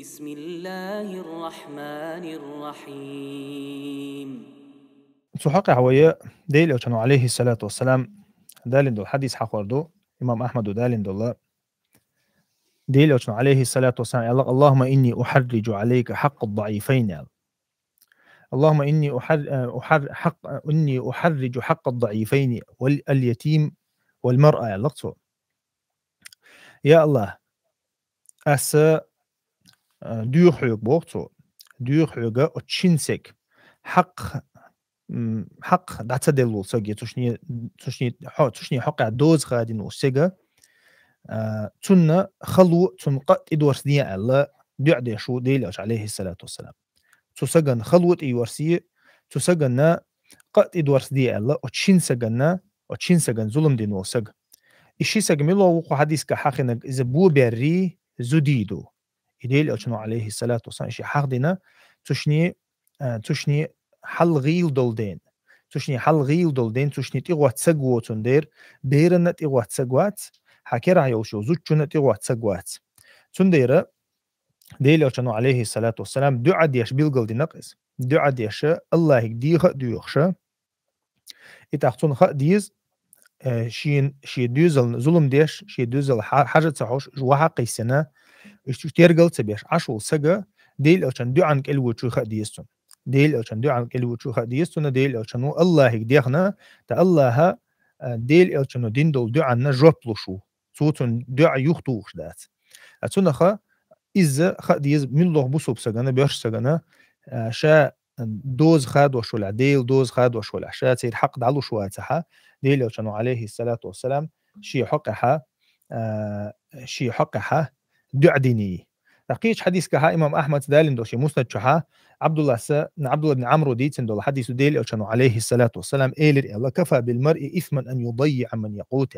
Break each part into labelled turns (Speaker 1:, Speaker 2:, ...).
Speaker 1: بسم الله الرحمن الرحيم.
Speaker 2: سحق عوية ديل أوتنو عليه الصلاة والسلام دالين دول حديث حقوردو إمام أحمد دالين دول ديل أوتنو عليه الصلاة والسلام يلا اللهم إني أحرج عليك حق الضعيفين يلا. اللهم إني إني أحرج حق الضعيفين واليتيم والمرأة يلا يا الله أس ديوخيوك بوقتو ديوخيوك أتشينسك حق حق دعتدلو سجي تشني حق دوز خادين وسجا تنا خلو تنقط إدورسنيا الله دعدي شو ديلش عليه الصلاة والسلام تسجن خلوت إيورسي تسجن قط إدورسنيا الله وتشين سجن ظلم دين وسج إشي سجميلو وقو حديث كحاخنا إذا بو بري زديدو إديل أشنو عليه الصلاة والسلام إشي حق دينا تشني حل غيل دولدين تشني حل غيل دولدين تشني تيغوات سجواتون دير بيرنا تيغوات سجوات حكيرا يوشو زوجنا تيغوات سجوات تنديرا ديل أشنو عليه الصلاة والسلام دعا ديش بيلقل دي نقص دعا ديش الله يهديها ديوخشا إتاختون خا ديز شي دوزل ظلم ديش شي دوزل حاجة تحوش جواها قيسنا تيرجل تبيش عشو سجا ديل أشان دعا كلو تشو خا ديستون ديل أشان دعا كلو تشو خا ديستون ديل أشانو الله يهديخنا تا الله ديل أشانو دين دول دعا جوبلو شو صوتون دعا يختوش دات أتونخا إذا خا ديز من الله بوسوب سجنا بيش سجنا شا دوز خاد وشولا ديل دوز خاد وشولا شا تير حق دعلو شواتها ديل أشانو عليه الصلاة والسلام شي حقها شي حقها دعديني لقيش حديث كها إمام أحمد دالين دوشي مسند شها عبد الله بن عمرو ديتن دول حديث ديل أشانو عليه الصلاة والسلام إيلر الله كفى بالمرء إثما أن يضيع من يقوت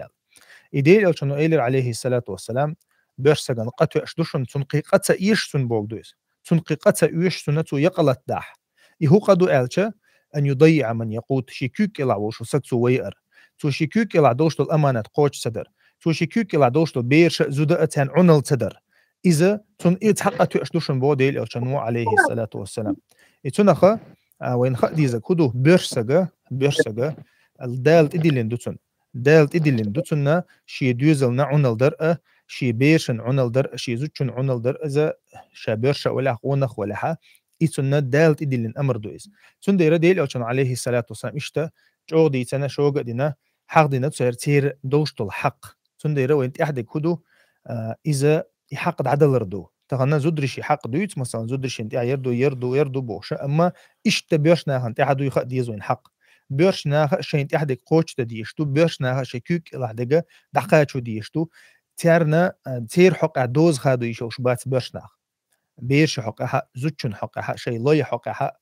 Speaker 2: إديل أشانو إيلر عليه الصلاة والسلام بيرسجن قطع أشدوشن تنقي قطع إيش سن بوغدوس تنقي قطع إيش سنتو يقلت داح إهو قدو ألشا أن يضيع من يقوت شيكوك إلع وشو سكسو ويئر تو شيكوك إلع دوشتو الأمانة قوش صدر تو شيكوك إلع دوشتو بيرش زودأتان عنل صدر إذا تن إتحقق أشدوشن بوديل أشانو عليه الصلاة والسلام إتنخا وين خا ديزا كدو بيرسجا الدال إديلين دوتن دال إديلين دوتنا شي دوزلنا عنل درأ شي بيرشن عنل درأ شي زوجن عنل درأ إذا شابيرش ولا خونخ ولا ها إتنا دال إديلين أمر دويس تن ديرا ديل أشان عليه الصلاة والسلام إشتا جو دي تنا شوق دينا حق دينا تير دوشتو الحق تن ديرا وين أحد كدو إذا يحق عدل ردو تغنى زدرشي حق دويت مثلا زدرشي انت يردو بوشة أما إشتا بيرشنا انت أحد يخد ديز وين حق بيرشنا شيء انت أحد قوش تديشتو بيرشنا شيء كيك لحدقة دقاچو ديشتو تيرنا تير حق دوز خادو يشوش بات بيرشنا بيرش حقها زوجن حقها شيء لا حقها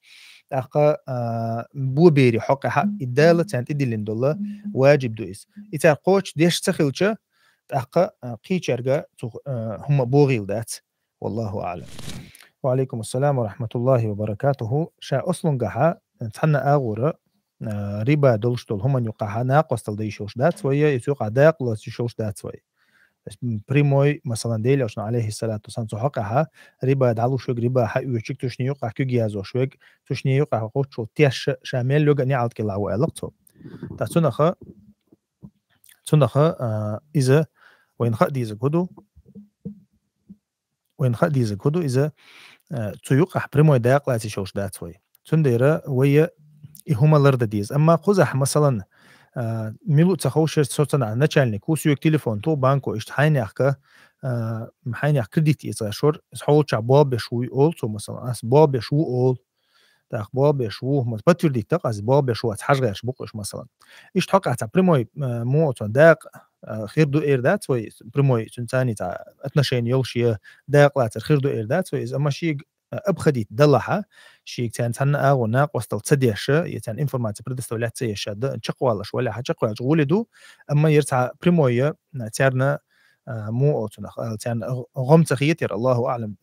Speaker 2: أقا بو بيري حقها إدالة تانت إدلين دولا واجب دويس إتار قوش ديش تخيلشا أقا قيشرجا هم بوغيل دات والله أعلم. وعليكم السلام ورحمة الله وبركاته. شا أصلن جها تحنا أغورة ربا دولشتول هم يقعها ناقص تلديشوش دات ويا يسوق داق لا تشوش دات ويا بريموي مثلا ديل عشان عليه الصلاة والسلام حقها ربا دعلو شوق ربا حق يشك تشني يقع كجيازو شوق تشني يقع قوتشو تيش شامل لوج نعال كلا وعلاقته تسنخه إذا وين خد ديزا كدو إذا تيوقع بريموي داق لا تشوش دات وي تنديرا ويا هما لرد ديز أما قزح مثلا ميلو تخوش صوتنا نچالني وسيوك تليفون تو بانكو اشتحيني أخكا محيني أخ كرديتي إذا شور سحول باب شوي أول تو مثلا باب شو أول تاخ باب شو ما تبتر دي تقاس باب شو تحجغش بقش مثلا إيش تحقق تا بريموي مو داق خير دو إير دات وي بريموي تنتاني تا أتنشين يوشي داق لا خير دو إير دات وي إذا ما شيء أبخدي دلها شيء كان تنا وناق وصل تصديش يتان إنفورماتي بردست ولا تسيش هذا تشقوالش ولا حتشقوا ولدو أما يرتع بريمويا تارنا مو أوتنا تان غم تخيتير الله أعلم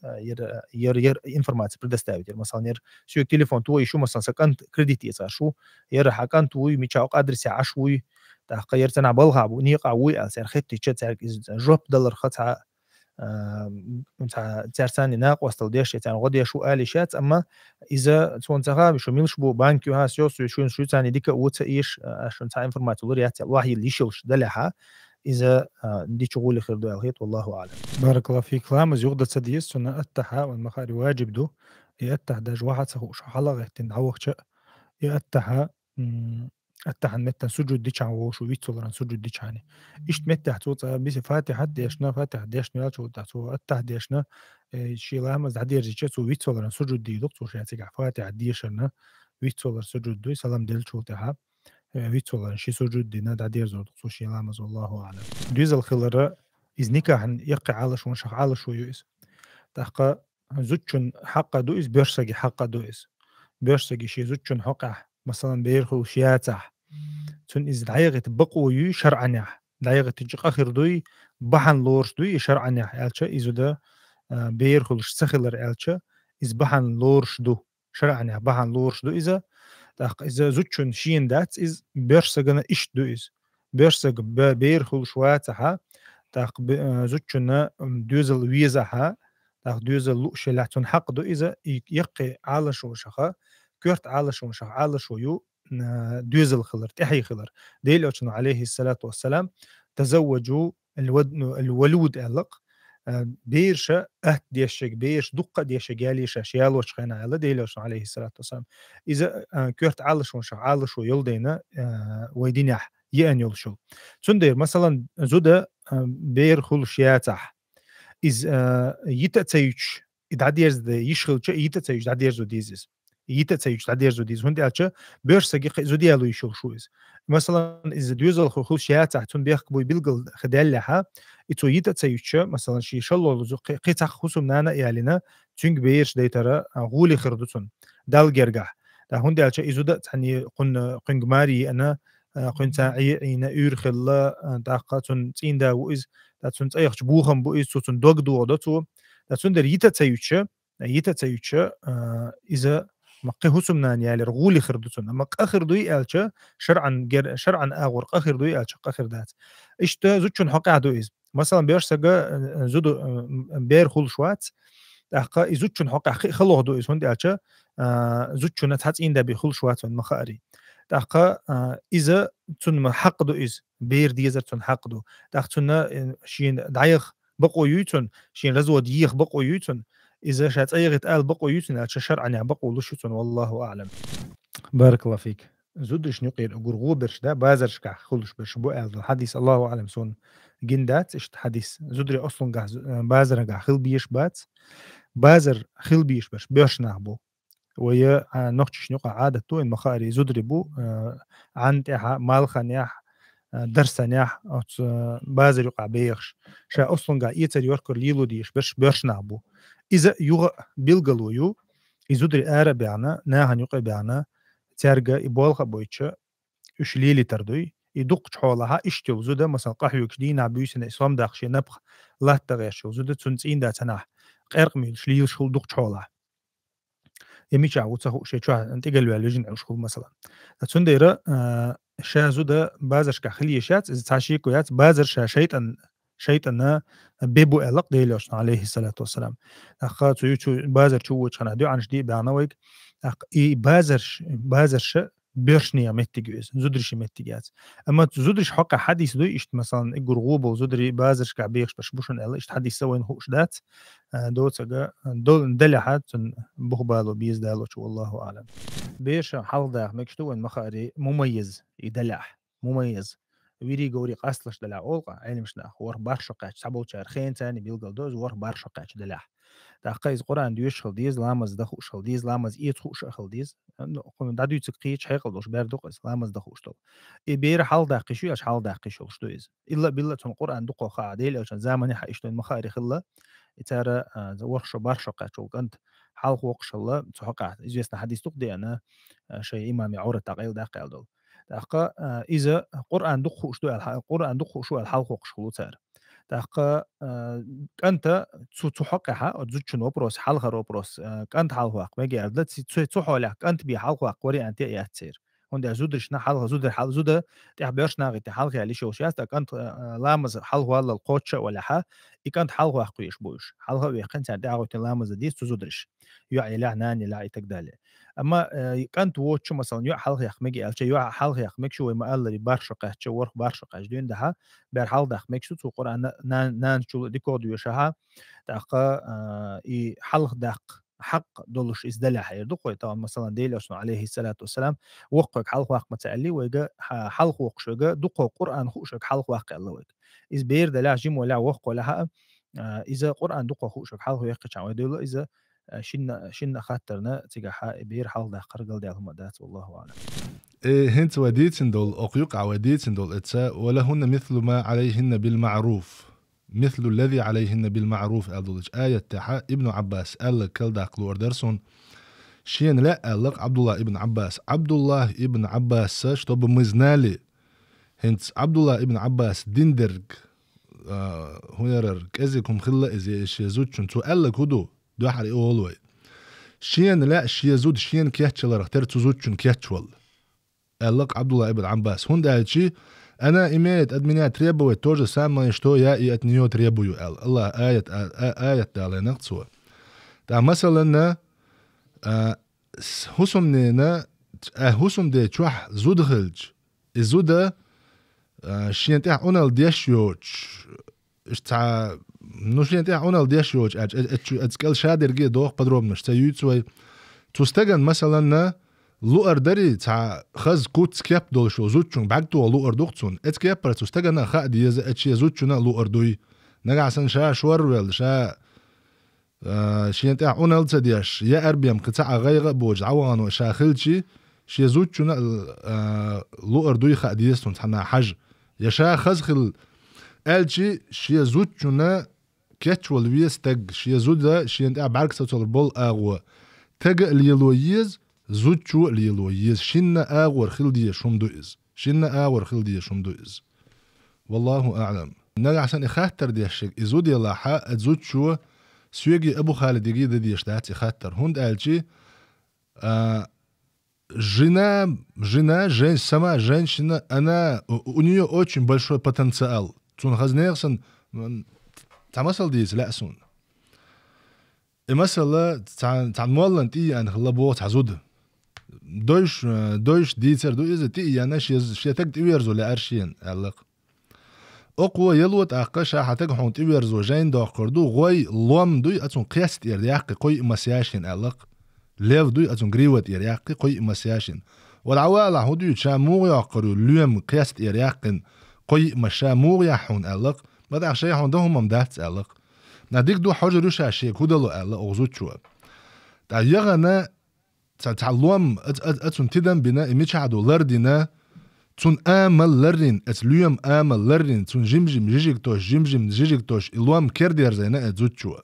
Speaker 2: ير إنفورماتي بردست تابير مثلا ير شو تليفون توي شو مثلا سكنت كريديت يسار شو ير حكان توي ميتشاق أدرس عشوي تحقير تنا بلغا بنيقع وي ألسر خدتي تشتر جوب دولار خطها متاع تارساني ناق وصل ديش يعني غادي شو آليشات أما إذا تون تغاب شو ميلش بو بانكيو ها سيوس شو تاني ديك وتأيش عشان تاع إنفورماتيو لوريات الواحد اللي يشوش دلها إذا دي شغولي خير دو الهيت والله أعلم.
Speaker 3: بارك الله فيك. لامز يغدى تسديس سنة أتحا والمخاري واجب دو يأتح داج واحد سهو شو حلقة تنعوق شا يأتحا أتحا متى سجود ديش عن وشو ويتولران سجود ديش عني إشت متى حتوت بيس فاتحة ديشنا فاتحة ديشنا شو تحتو أتح ديشنا شي لامز عدير جيش سو ويتولران سجود دي دكتور شي عتيق فاتحة ديشنا ويتولر سجود دو سلام دل شو تحا ويتولران شي سجود دي ناد عدير زور دكتور شي لامز والله أعلم. دوز الخلرة إذ نكاح يقع على شو مش على شو يؤس تحقا زوجن حقا دوئس بيرسجي حقا دوئس بيرسجي شي زوجن حقا مثلا بيرخو شياتح تون إذ دعيغة بقو يو شرعنيح دعيغة تجق آخر دوي بحن لورش دوي شرعنيح ألشا إذا ده بيرخو سخلر ألشا إذ بحن لورش دو شرعنيح بحن لورش دو إذا تحقا إذا زوجن شين دات إذ بيرسجنا إش دوئس بيرسج بيرخو شواتها تاق زوجنا دوزل ويزها تاق دوزل لوش لا تنحقدو إذا يقي على شو شخا كرت على شو شخ على شو يو دوزل خلر تحي خلر ديل عليه الصلاة والسلام تزوجوا الولود ألق بيرشا ديشك بيرش دقة ديشك ياليش أشياء وش خينا على ديل عليه الصلاة والسلام إذا كرت على شو شخ على شو يلدينا ويدينح يأن يلشو تندير مثلا زودا بير خل شياتح إز يتأتيش إدعديرز يشغل شيء يتأتيش دعديرزو ديزيز يتأتيش دعديرزو ديز هندي أتش بيرسجي زوديالو يشغل شو إز مثلا إز ديوزل خل شياتح تون بيخ بوي بيلقل خدالها إتو يتأتيش مثلا شي شلو زو قيتح خصوم نانا يالنا تونج بيرش ديترا غولي خردتون دال جرجع ده هندي أتش إزودا تعني قنجماري أنا قنت عينا يرخل داقة تين دا وإز داتون تأيخ بوخم بو إز تون دوغ دو داتو داتون در يتا تسيوتش إذا مقي هسمنان يالي رغولي خردتون أما آخر دوي ألشا شرعا آغور آخر دوي ألشا آخر دات إشتا زوتشون حقا دو إز مثلا بيرش سجا زودو بير خول شوات أحقا إزوتشون حقا خلوه دو إز هندي ألشا زوتشون تحت إن دا بيخول شوات من مخاري تحقا إذا تون حق دو إز بير ديزر تون حق دو تحتنا شين دعيخ بقو يوتون شين رزو ديخ بقو يوتون إذا شات أيغت آل بقو يوتون أتش شرعا يعني بقو لشوتون والله أعلم. بارك الله فيك.
Speaker 2: زودش نقير أقول برش دا بازرش كح خلش برش بو آل حديث الله أعلم سون جندات إشت حديث زودري أصلا كح بازر كح خل بيش بات بازر خل بيش برش بيش نعبو ويا نقطش نقع عادة تو المخاري زودري بو عند إحا مالخان يح درسان يح بازر يقع بيخش شا أصلا كح يتر يوركر ليلو ديش برش نعبو إذا يوغ بيلغلو يو يزودري آرا بيعنا ناهن يقع بيعنا تارجا يبالغ بويتشا إش ليلي تردوي يدق حولها إشتل زودا مثلا قحيو كدي نعبيوسنا إسلام داخشي نبخ لا تغيرشو زودا تنسين دا تناح قيرق ميل شليل شغل دق حولها يميش عوتها شيء شو أنت قالوا على لجنة شغل مثلا تنديرا شا زودا بازرش كخليه شات إذا تعشيكو يات بازر شا شيطان بيبو ألق ديلوش عليه الصلاة والسلام أخذ يوتشو بازر شو وجهنا دو عن جديد بعناويك إي بازرش بيرشنيا متجوز زودرش متجات أما زودرش حق حديث دو إشت مثلا إجرغوبة وزودري بازرش كعبيش بشبوشن ألا إشت حديث سوين هوش دات دو تجا دول دلحات بخبالو بيز دالوش والله أعلم. بيش حلدا مكشتو مخاري مميز يدلح مميز ويري جوري قاصلش دلع أولقا علمش ناخ ور بارشقاش سبو شارخين تاني بيلقى دوز ور بارشقاش دلع تاقيز قرآن ديوش خلديز لامز دخوش خلديز لامز إيت خوش خلديز دادو تقيش حيقل دوش بير دوقس لامز دخوش دو إبير حال داقيشو أش حال داقيشو شدويز إلا بالله تون قرآن دقو خاعديل أو زماني حايشتو المخاري خلا إتارا ورشو بارشقاش وقنت حال خوقش الله تحقق إزيسنا حديث تقدي أنا شيء إمامي عورة تقيل داقيل دول تحقق إذا قرآن دقو شدو القرآن دقو شو الحال خوقش خلو تار تحقق أنت تحققها تزوجن وبروس حالها وبروس أنت حالها ما جاء دلت تحولك أنت بحالها قوري أنت يأثير هون زودرش نحل زودر حل زودة تحبيرش ناقي تحل على شو شيء كانت لامز حل ولا القوتش ولا ح كانت حل واقويش بوش حل هو يقين سعد دعوة لامز دي زودرش يعني لا ناني لا يتقدله أما كانت واتش مثلا يو حل يخمج أو شيء يو حل يخمج شو ما قال لي برشقة شو ورق برشقة جدين ده بير حل دخمج شو قرآن نان شو ديكود يشها تاقا إي حلق داق حق دولش إزدلا حيردو قوي طبعا مثلا ديلوس عليه الصلاة والسلام وقك حلق واق متعلي ويجا حلق وقشوجا دقو قرآن خوشك حلق واق الله ويك إز بير دلا جيم ولا وق ولا ها إذا قرآن دقو خوشك حلق ويق شعو ودولو إذا شن خاطرنا تجاه بير حلق داق قرقل ديالهم دات والله أعلم.
Speaker 4: هنت وديتن دول أقيق عوديتن دول إتساء ولهن مثل ما عليهن بالمعروف مثل الذي عليهن بالمعروف أدولج آية تحا ابن عباس قال لك كل داقلو أردرسون شين لا قال لك عبد الله ابن عباس شطب مزنالي هنت عبد الله ابن عباس ديندرج هنرر كأزيكم خلا إزي شيزود شنتو قال لك هدو دو حري أولوي شين لا شيزود شين كياتشل رختر تزود شن كياتشول قال لك عبد الله ابن عباس هون ده شي أنا إميت أدمنيا تريبو توجه سامة يشتو يا إتنيو تريبو يقال الله آية تعالى نقصوا تا مثلا هسم نينا هسم دي تشوح زودخلج الزودة شين تاع أونال ديشيوج اشتع نوشين تاع أونال ديشيوج أتسكال شادر جي دوخ بدروبنش تيوتسوي تستجن مثلا لؤر داري تاع خز كوت سكيب دول شو زوتشون بعدو لؤر دوختون اتسكيب تستجن خا دي اتشي زوتشونا لؤر دوي نجا عشان شا شورول شا شين تاع أونال تديش يا أربيم قطع غير بوج عوانو شا خلشي شي زوتشونا لؤر دوي خا ديستون تحنا حج يا شا خزخل الشي شي زوتشونا كاتشول ويس تج شي زودا شين تاع بعرك سوتول بول اغو تج اليلويز زوتشو اليلويز شنا اغور خلدي شومدو از شنا اغور خلدي شومدو از والله اعلم نجا عشان اخاطر دي الشيء ازودي لاحا زوتشو سويجي ابو خالد يجي دي اشتات اخاطر هوند الشي жена, сама женщина, она, у нее очень большой потенциал. Цун хазнерсон, تعمسل ديز لأسون. مثلا تعمولن تي أن خلا بوت حزود. دوش ديتر دو إذا تي أنا شيء تك تيرزو لأرشين علق. أقوى يلوت أقشة حتى حون تيرزو جين داخردو غوي لوم دوي أتون قياس يرياق قوي مسياشين علق. ليف دوي أتون غريوت يرياق قوي مسياشين. والعوالة هدو شامور يقرو لوم قياس يرياق قوي مشامور يحون علق. بعد عشان عندهم ممدات علق ناديك دو حجر وش عشيك هو دلو علق أغزوت شو تعيغنا تعلم أتون تدم بنا إميش عدو لردنا تون آمل لرين أتلوم آمل لرين تون جمجم جيجيك توش إلوام كردير زينا أتزوت شو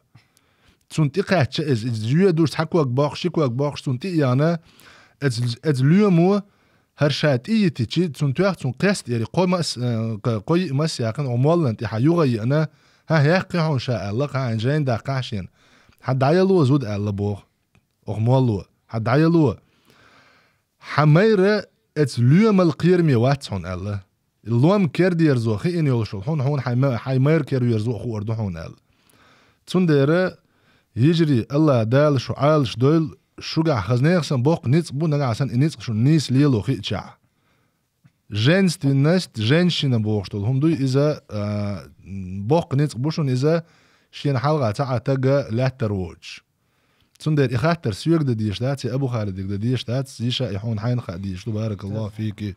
Speaker 4: تون تقع تشأز جوية دوش حكوك باخش تون تقيانا أتلومو هرشات تيجي تنتوه تون قياس يعني قوي مس يقين عمولا انت حيوغي انا ها يقع ان شاء الله قاعد جاين دا قاشين حد عيلو زود الله بوغ اغمولو حد عيلو حميره اتلوم القيرمي واتسون الله اللوم كيردي يرزو خي ان يولشو هون حيمير كير يرزو خو اردو الله تنديره يجري الله دال شو عالش دول شوجع خزنيرسن بوق نيتس بو نغا عشان نيتس شو نيس ليلو خيتشا جنس تنست جنشنا بوشتول هم دوي اذا بوق نيتس بوشون اذا شين حلقه تاع تاغا لا تروج تندر اخاطر سيوك ديش داتي ابو خالد ديش دات زيشا يحون حين خديش بارك الله فيك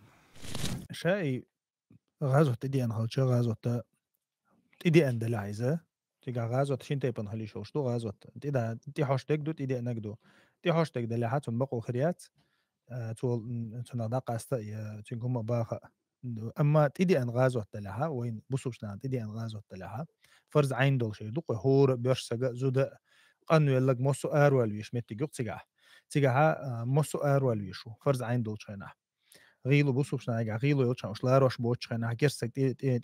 Speaker 2: شاي غازو تدي ان هالشا غازو تدي ان دلايزه تيجا غازو تشين تيبن هالي شوشتو غازو تدا تي هاشتاج دو تدي انكدو تي هاشتاج دلاحات بقو خريات تول تنادق استا تيغوما باخ اما تدي ان غازو تلاها وين بوسوشنا تدي ان غازو تلاها فرز عين دول شي دوق هور بيرسغا زود قانو يلق موسو ارول ويش متي جوق تيغا موسو ارول ويشو فرز عين دول شينا غيلو بوسوشنا غيلو يوتش اشلاروش بوتش خنا كيرسك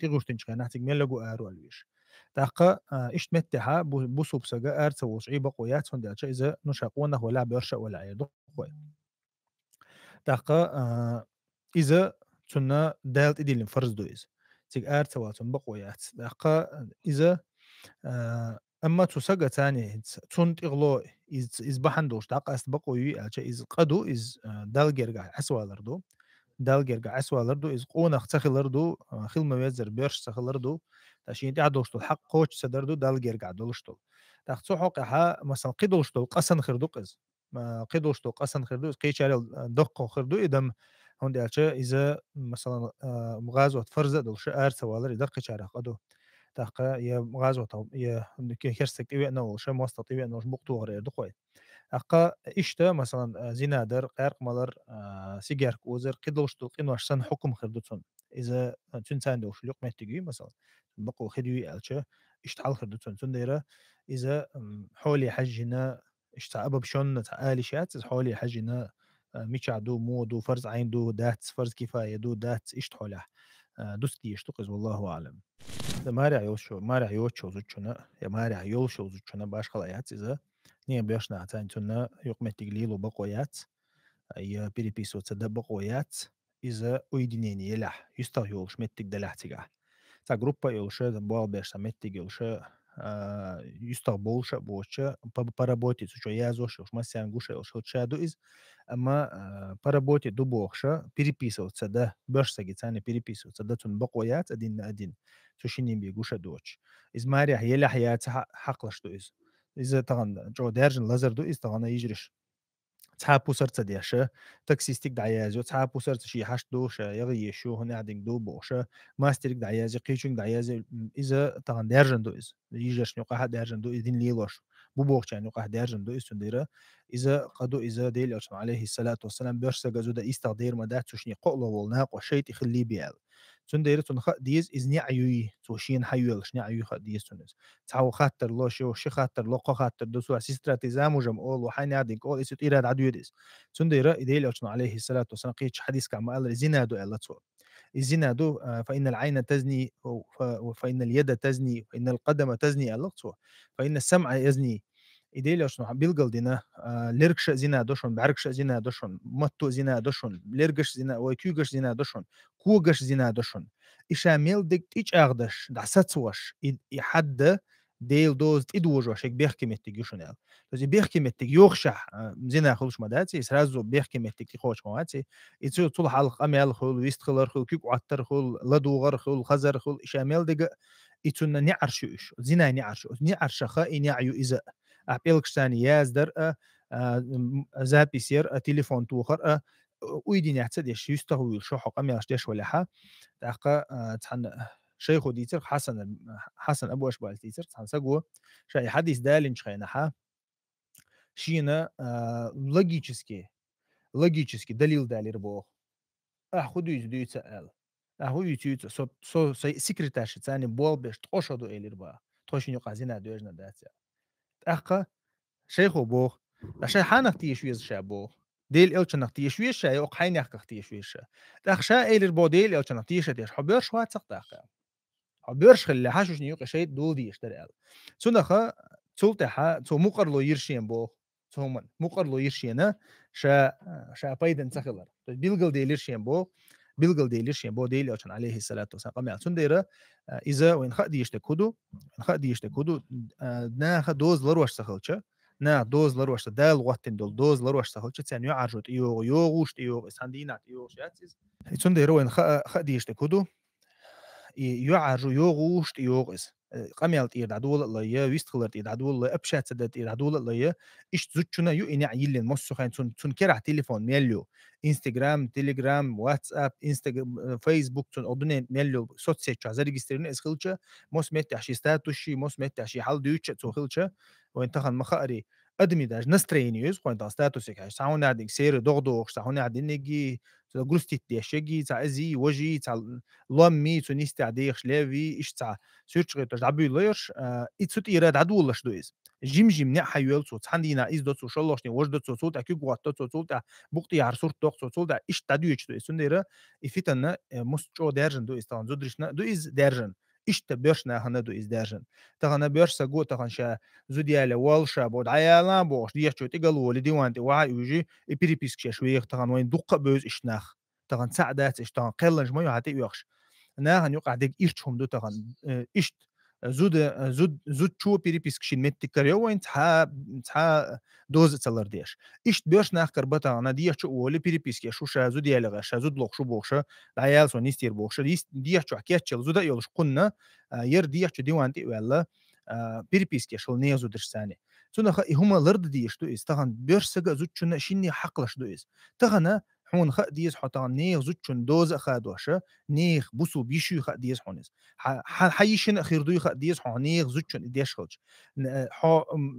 Speaker 2: تي غوشتين خنا تيغ ملغو ارول ويش تاقا إيش متها بوسوب سجا أرث وشعي بقويات هندي إذا نشاقونه ولا بيرشة ولا يدق قوي تاقا
Speaker 3: إذا تنا دالت إدي فرز دو إز تيج أرتواتن بقويات دقة إذا أما تسجى تاني تنت إغلو إز بحندوش دقة أستبقوي أشا إز قدو إز دال جرجع أسوالردو دال جرجع أسوالردو إز قونا تخلردو خل ما يزر بيرش تخلردو تاشين تعدوشتو الحق قوش سدردو دال جرجع دولشتو تاخذ حق ها مثلا قدوشتو قسن خردوقز ما قدوشتو قسن خردو قيشال دقو خردو إدم هوندي أشا إذا مثلا مغازوة فرزة دولش أرسوالر إذا قيشال قدو تاقا يا مغازوة يا كيرستك تيوي أنه شا موسط تيوي أنه بقتو غير دقوي أقا إشتا مثلا زينادر قارق مالر سيجار كوزر قدوشتو قنواش سن حكم خردوتون إذا تنسان دوش ليق مهتجي مثلا بقو خديوي ألشا اشتعال خردوتون تنديرا إذا حولي حجنا اشتع أبا بشون تعالي شات حولي حجنا ميشع دو مو دو فرز عين دو دات فرز كفاية دو دات اشتحوله دوستي يشتقز والله أعلم مارع يوشو مارع يوشو زوجنا يا مارع يوشو زوجنا باش خلايات إذا نيا بيشنا عتان تنا يقمت تقليل وبقويات يا بيري بيسو تصدق بقويات إذا ويدينيني يلح يستغيول شمت تقدلح تقع تا جروبا يلشا دبوال بيش سمت تقلشا يستغبولشا بوشا بارابوتي سوشو يازوش وش مسيان قوشا يلشا تشادو إز أما بارابوتي دوبوخشا بيري بيسو تصدق بيش ساقيتاني بيري بيسو تصدق تن بقويات أدين سوشيني بيقوشا دوش إز ماريح يلح يات حقلش دو إز إذا طبعا جو دارجن لازر دو إز طبعا يجرش تحابو سرت دياشا تاكسيستيك دعيازو تحابو سرت شي حش دوشا يغي شو هنا عندك دو بوشا ماستريك دعيازي قيشون دعيازي إذا طبعا دارجن دو إز يجرش نوقع دارجن دو إذن ليلوش بوبوخ يعني نوقع دارجن دو إز تنديرا إذا قدو إذا ديل أرسل عليه الصلاة والسلام بيرسا جزو دا إستغدير مدات سوشني قولو والناق وشيت يخلي بيال تنديرا تنخ ديز إزني عيوي توشين حيويلش ني عيوي ديز تنز تعو خاطر لو شو شي خاطر لو خاطر دوسو استراتيزام وجم اول وحين عادين اول اسيت ايراد عدو يدس سنديرا ايديل اوتنا عليه الصلاه والسلام قيتش حديث كما قال زينادو الا تو الزنادو فإن العين تزني فإن اليد تزني فإن القدم تزني الا تو فإن السمع يزني إيديل اوتنا بيلقل دينا ليركش زنا دوشون بعركش زنا دوشون متو زنا دوشون ليركش زنا وكيوغش زنا دوشون كوغش زنا دوشون إشاميل ديك تيج أغدش دعساتوش يحد ديل دوز إدوجو شيك بيحكي متجيشونال لذي بيحكي متج يوخشح زينا خلوش مداتي سرازو بيحكي متج خوش مواتي يتسو طول حلق أميال خل ويست خلر خل كيك وعتر خل لدوغر خل خزر خل إشاميل ديك يتسونا نعرشوش زينا نعرش خائن يعيو إذا أبيلكش ثاني يازدر زاب يصير تليفون توخر ويدين يعتد يشتغل شو حق أميال ديش ولا ح تاقا تحن شيخو ديتر حسن أبو أشبال ديتر تحن سقو شاي حديث دالين شخينها شينا لوجيتشسكي دليل دالير بو أخذ يجدو يتسأل أهو يتيوت سو سكرتاش تاني بول بيش تقشدو إلير با توشين يقازينا دوجنا داتيا تاقا شيخو بو لشاي حانك تيشويز شابو ديل إلشنك تيشويز شاي وقحين يحكك تيشويز شا تاخشا إلير بو ديل إلشنك تيشتيش حبير شوات سقطاقا حبيرش خلي حاشوش نيوك شيء دول دي يشتري ال سنخا تولتها تو مقرلو يرشين بو تومن مقرلو يرشينا شا بايدن تخلر بيلقل دي يرشين بو ديل عشان عليه الصلاة والسلام قام يعطون ديرة إذا وين خدي يشتكودو ناخ دوز لروش سخلتش نا دوز لروش دال وقتين دول دوز لروش سخلتش تاني يعرجت يوغوش إساندينات يوغوش يعطون ديرة وين خدي يشتكودو يعرجو يوغوش يوغس قميلت يدعدول الله ويستخلت يدعدول الله أبشات سدت يدعدول الله إيش زوجنا يو إني عيلين مصو خاين تون كرع تليفون ميليو إنستغرام تيليجرام واتساب إنستغرام فيسبوك تون أردن ميليو صوت سيتشا زي ريجسترين إسخلتشا موس متعشي ستاتوشي موس متعشي حال ديوتش تسوخلتشا وين تخن مخاري أدمي داج نسترينيوز وين تا ستاتوسك هاي ساون عندك سير دغدوغ ساون عندك نجي غروستيت ديشجي تاع زي وجي تاع لامي تونيستي عديخ لافي إيش تاع سيرش غير تعبي ليرش إتسوت إيراد عدولش دويز جيم نع حيول صوت حندينا إز دوت وشلاشني وش دوت صوت أكيد قوات دوت صوت بقتي عرسور دوت صوت إيش تعديش دويز سنديرة إفتنا مستشو دارجن دويز طبعا زودرشنا دويز دارجن إيش تبيرشنا هنا دويز دارجن تغنا بيرش سجو تغنشا زودياله والشا بود عيالا بوش ديش شو تقلوا ولدي وانت وعي ويجي إبريبيسك شوية تغن وين دقة بوز إشناخ
Speaker 2: تغن سعدات إيش تغن قلنج ما يعطي ويخش ناهن يقع ديك إيرتهم دو تغن إيش زود شو بيريبيس كشين متكر يوين تها دوز تسلر ديش إيش بيرش ناخر بتا أنا ديش شو ولي بيريبيس كي شو زود يلغى زود لوخ شو بوخشة العيال سو نيستير بوخشة ديش شو حكيت شل زود يولش قلنا ير ديش شو ديوانتي ولا بيريبيس كي شل نيزو درش ثاني سنة هما لرد ديش دو إس تغن بيرش سجا زود شو شيني حقلش دو إس تغنا حون خ ديز حطان نيغ زوتشون دوز خادوشة نيغ بوسو بيشو خ ديز حونس حيشن أخير دوي خ ديز حون نيغ زوتشون ديش خلج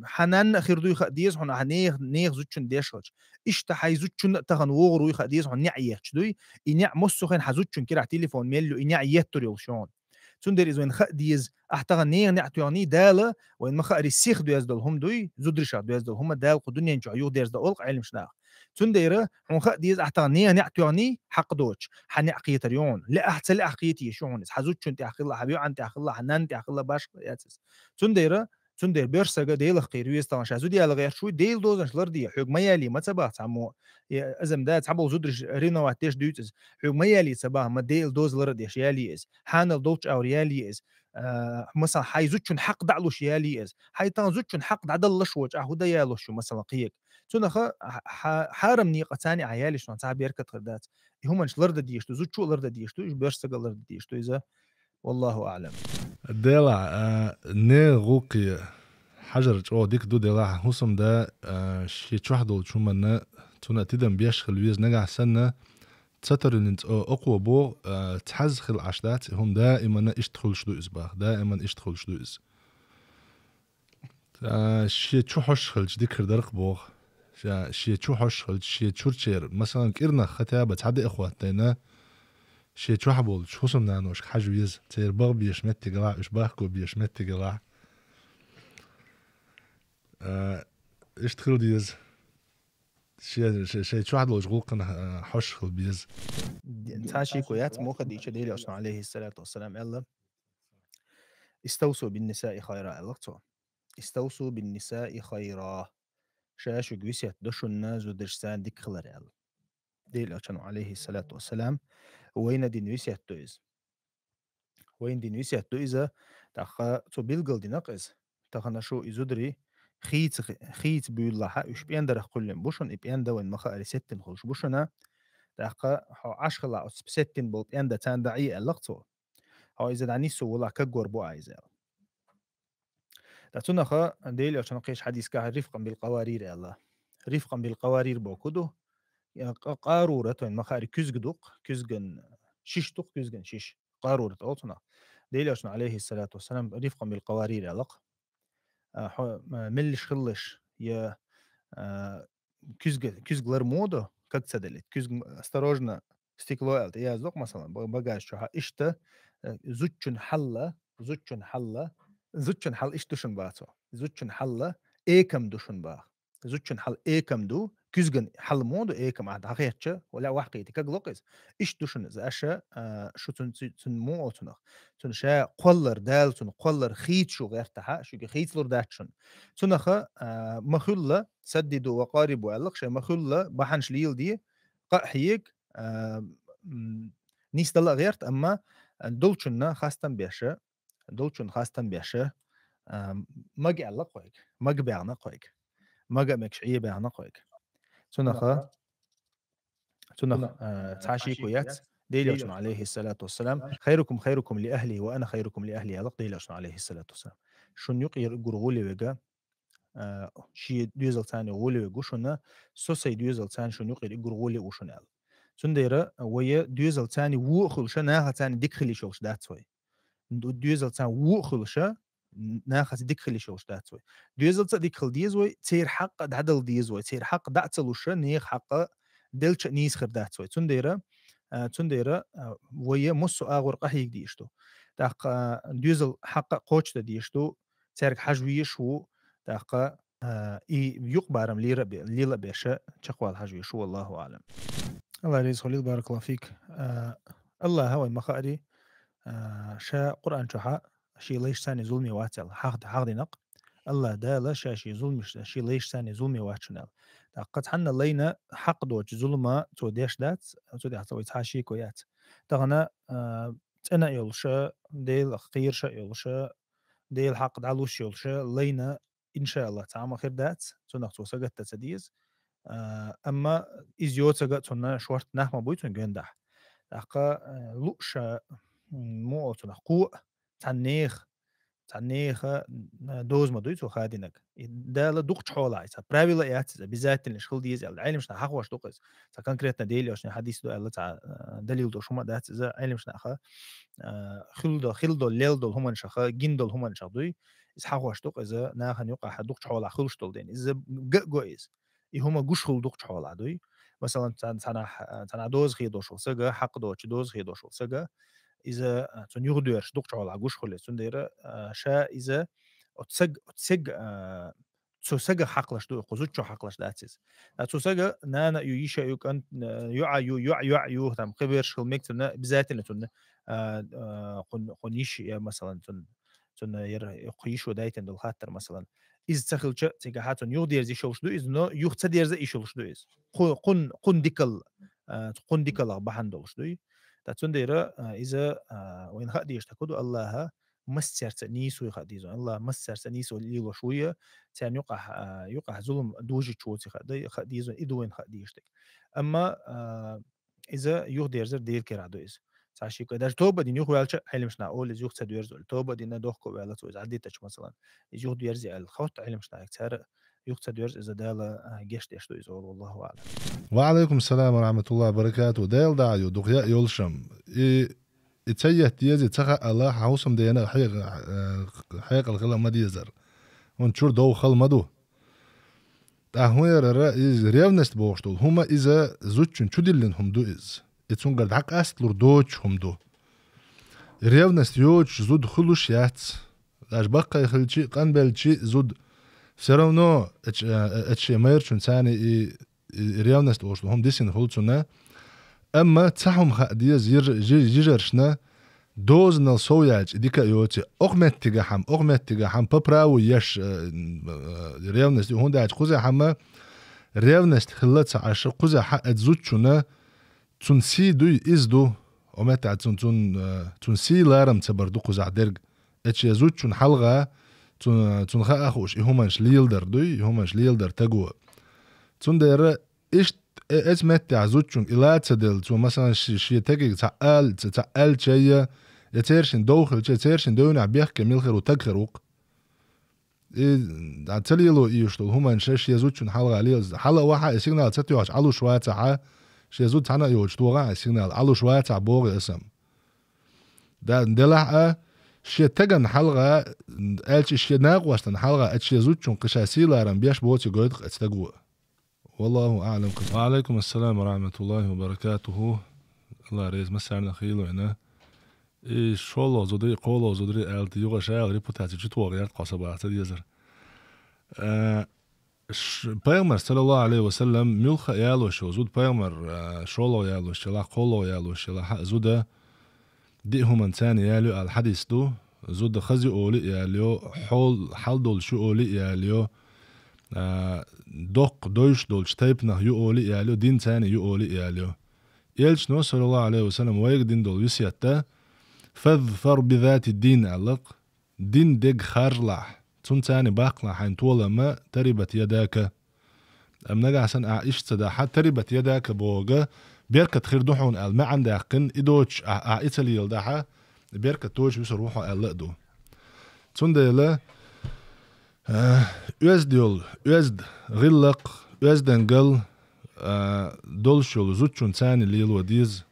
Speaker 2: حنان أخير دوي خ ديز حون نيغ زوتشون ديش خلج إشتا حي زوتشون تغن وغروي خ ديز حون نعيش دوي إنع مصخن حزوتشون كرا تليفون ميلو إنع يتريول شون تندر إذا خ ديز أحتغن نيغ نعتياني دالة وإن ما خاري سيخ دويز دول هم دوي زودرشا دويز دول هم دال قدنيا نجو عيو ديز دول علم شناخ تنديره حون خ ديز أحتغنيا نعتياني حق دوتش حنعقية ريون لا أحتى لا عقيتي شونس حزوتشون تأخذ حبيو عن تأخذ حنان تأخذ باش ياتس تنديره تندير بيرسجا ديل خير ويستان شازودي على غير شوي ديل دوزن شلردي حق ميالي ما تبع تعمو أزم ده تعبوا زودرش رينا واتش دوتس حق ميالي تبع ما ديل دوز لردي شيالي إز حانل دوتش أو ريالي إز مثلا حيزوتشون حق دعلو شيالي إز حيتان زوتشون حق دعدل لشوج أهودا يالو شو مثلا قيك تنخ حارم نيقة تاني عيالي شلون تعب يركض خردات هم شلرد ديشتو زوتشو لرد ديشتو إيش بيرسجا لرد ديشتو إذا والله أعلم
Speaker 4: ديلا نغوقي حجر او ديك دو ديلا حسم ده شي تشحدو شو من تنا تدم بيشخل ويز نجع سنة تستر انت اقوى بو تحزخل عشدات هم دائما اشتخل شدو اسباخ دائما اشتخل شدو اس شي تشو حشخل ديك درق بو شي تشو حشخل شي تشورشير مثلا كيرنا ختابة تعدي اخواتنا شي تشو حبول شو سم نانوش حاج ويز تير بغ بيشمت تقلع اش باخكو بيشمت تقلع اشتخل ديز شي تشو حدو شغوقنا حشخل بيز
Speaker 2: تاشي كويات موخد إيش ديلي أصلا عليه الصلاة والسلام الله استوصوا بالنساء خيرا الله استوصوا بالنساء خيرا شاشو جويسيات دشو الناس ودرسان ديك خلر الله ديلي أصلا عليه الصلاة والسلام وين دي نويسيات تويز وين دي نويسيات تويزة تاخا تو بيلغل دي نقز تاخا نشو إزودري خيت بيولها إش بيندر كلهم بوشن إبيندا وين مخا ريستن خلش بوشنا تاخا عشخلا أو سبستن بول بيندا تان دعي اللقطو هاو إذا دعني سو ولا كجور بو عايزة تاتونا خا ديلي عشان قيش حديث كاه رفقا بالقوارير الله رفقا بالقوارير بوكدو قارورة وين مخاري كزجدوق كزجن شيش دوق كزجن شيش قارورة أوتنا ديلي عشان عليه الصلاة والسلام رفقا بالقوارير الله ملش خلش يا كزجلر مودا как цедели осторожно стекло я зок مثلا багаж شو اشتا زوتشن حلا زوتشن حل ايش دوشن باتو زوتشن حلا ايكم دوشن با زوتشن حل ايكم دو كزجن حل مودو ايكم عاد حقيقة ولا وحقيتي كغلقز ايش دوشن زاشا شو تن مو اوتنا تن شا قلر دال تن قلر خيت شو غير تها شو خيت لور داتشن تنخ مخلة سددوا وقاربوا علق شيء مخلة بحنش ليل دي قحيك نيس دلا غيرت أما دولشنا خاستن بيشة دولشن خاستن بيشة مج علق قويك مج بيعنا قويك مج مكشعية بيعنا قويك تنخ تعشي كويات ديليوشن عليه الصلاة والسلام خيركم لأهلي وأنا خيركم لأهلي علق ديليوشن عليه الصلاة والسلام شن يقير قرغولي وجا شي دوزل تاني غولي وجوشنا سوسي دوزل تاني شن يقير قرغولي وشنال تنديرة ويا دوزل تاني وخلشة ناها تاني ديكخلي شوش داتوي دوزل تاني وخلشة ناها ديكخلي شوش داتوي دوزل تاني ديكخل ديزوي تير حق دعدل ديزوي تير حق دعتلوشة نيخ حق دلش نيس خر داتوي تنديرة ويا مصو آغور قحيك ديشتو داق دوزل حق قوش ديشتو تيرك حجويش و داق يقبارم ليلة بيشا تقوى الحجويش والله أعلم
Speaker 3: الله يرزق خليل بارك الله فيك الله هو المخاري شا قرآن شحاء شي ليش ثاني ظلمي واتل حق نق
Speaker 2: الله دالا شاشي ظلم شي ليش ثاني ظلمي واتشنال قد حنا لينا حق دوج ظلمة تو ديش دات تو دي حتوي تحاشي كويات تغنا تنا يلشا ديل خير شا يلشا ديل حق دعلوش يلشا لينا إن شاء الله تعمل خير دات تنقطو سجت تسديز أما إزيوت سجت تنا شورت نحما بويتون جندح أقا لوشا مو تنقو تعنيخ دوز ما دويتو خادينك ده دوق حولا إذا правила يات بالذات اللي شغل ديز العلم مش نحق واش دوقز إذا كونكريتنا ديلي واش حديث دو الله تاع دليل دو شو دات إذا علم مش نحق خلدو ليلدو هم نشخ جندل هم نشخ دوي إذا حق واش دوق إذا ناخن يقع حدوق حولا خلش دول دين إذا جويز هما جوش خل دوق حولا دوي مثلا تنا دوز خيدو شو سجا حق دوز خيدو شو سجا إذا تنيغدوش دوق على عجوش خلص تندير شا إذا تسج تسج حقلش دو قزوتشو حقلش داتس تسج نانا يعيش يكن يو تام قبرش خل مكتنا بذات اللي تن قنيش مثلا تن يقيش ودايتن دول خاطر مثلا إذا تخلش تيجا حاتن يغدير زي شوش دو إذا نو يختدير زي شوش دو إذ قن ديكل بحندوش دو تندير إذا وين خدي يشتكدوا الله مسر تنيس ويخديزون الله مسر تنيس وليلو شوية تان يقع ظلم دوجي شوتي خديزون إدو وين خدي يشتك أما إذا يغدير زر ديل كرادو إذا تعشي كده توبة دين يخو يالش علمش نقول إذا يخت دويرزول توبة دين دوخكو ويالتو إذا عديتش مثلا إذا يخدو يرزي الخوت علمش ناك تار يخت دويرز إذا دالا جشت يشتو إذا والله أعلم.
Speaker 4: وعليكم السلام ورحمة الله وبركاته. دايل داعيو دقيا يولشم إتسيه تيزي تخا الله حوسم دينا حيق الخلا ما ديزر ونشور دو خل مدو تاهوير الرئيس ريونست بوشتول هما إذا زوجن شدلن هم دو إز إتسون قرد حق أستلور دوش هم دو ريونست يوش زود خلوش ياتس لاش بقى يخلشي قنبلشي زود سرونو اتش ميرشون ثاني ريونست بوشتول هم ديسين خلصنا أما تسحهم خادية جيجرشنا دوز نال سوياج ديكا يوتي أغمت تجاهم ببراو يش ريونست هون داعج قزع حما ريونست خلت عشر قزع حق تزوجنا تنسي دوي إزدو ومتى تنسي لارم تبردو قزع درج اتش يزوجن حلقة تنخا أخوش يهمنش ليلدر دوي يهمنش ليلدر تجوا تندر إيش اسمت عزوجن إلى تدل تو مثلا شيء تجي تعال شيء يتيرشن دوخل يتيرشن دون بيحكي ملخر وتكخروق عتليلو يشتغل هما نشش يزوجن حلقة عليه حلقة واحد سيجنال تتوعش على شوية تاع شيزود تاعنا يوجدوها سيجنال على شوية تاع بوغ اسم ده دلع شيء تجن حلقة ألش شيء ناقوستن حلقة أتش يزوجن قشاسي لارم بيش بوتي قيد استجوا والله أعلم. وعليكم السلام ورحمة الله وبركاته. الله رئيس مسارنا خيلو هنا شولو زودري قولو زودري ألت يوغا شايل ريبوتاتي جتوغ يارد قصبات ديزر بيغمر صلى الله عليه وسلم ملخ يالوشو زود بيغمر شولو يالوش لا قولو يالوش لا زود ديهم انسان يالو الحديث دو زود خزي أولي يالو حول دول شو أولي يالو دوق دوش دول شتايبنا يؤولي يالو دين تاني يؤولي يالو يلش نو صلى الله عليه وسلم ويق دين دول يسياتا فاظفر بذات الدين علق دين ديق خارلح تون تاني باقلا حين طولا ما تربت يداك أم نجا حسن أعيش تداحا تربت يداك بوغا بيركة خير دوحون قال ما عندها قن إدوش إيطالي يلداحا بيركة توش بيسر روحو قال لقدو تون ديلا أزد غلق أزدنقل دولشول زوجون ثاني ليل وديز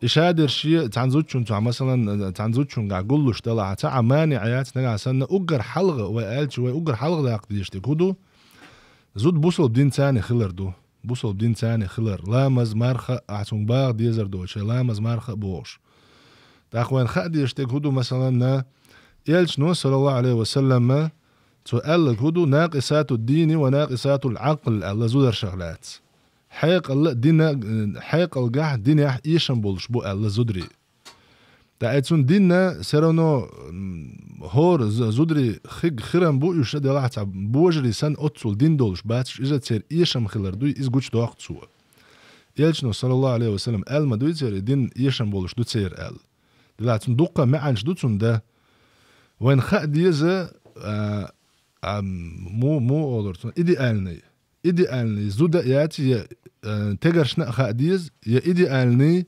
Speaker 4: إشادر شيء تان زوجون تاع مثلا تان زوجون قاع قلوش طلع تاع مانع عيات نقع سنة أجر حلقة وقالش وأجر حلقة دا قديش تكودو زود بوصل بدين ثاني خلر دو بوصل بدين ثاني خلر لامز مارخة أعتون باغ ديزر دوش لامز مارخة بوش تاخوين خديش تكودو مثلا يلش نو صلى الله عليه وسلم سؤال هدو ناقصات الدين وناقصات العقل الله زودر شغلات حيق الله دين حيق الجح دين يشن بولش بو الله زودري تاعتون ديننا سرونو هور زودري خيج خيرن بو يشد الله تعب بوجري سن أتصل دين دولش باتش إذا تصير إيشم خلر دوي إز جوش دوقت سوا يلشنو صلى الله عليه وسلم قال ما دوي تصير دين إيشم بولش دو تصير قال دلاتن دوقة معنش دوتون ده وين خا ديزه مو أولرتون إدي آلني زودا ياتي تجرشنا خا ديز يا إدي آلني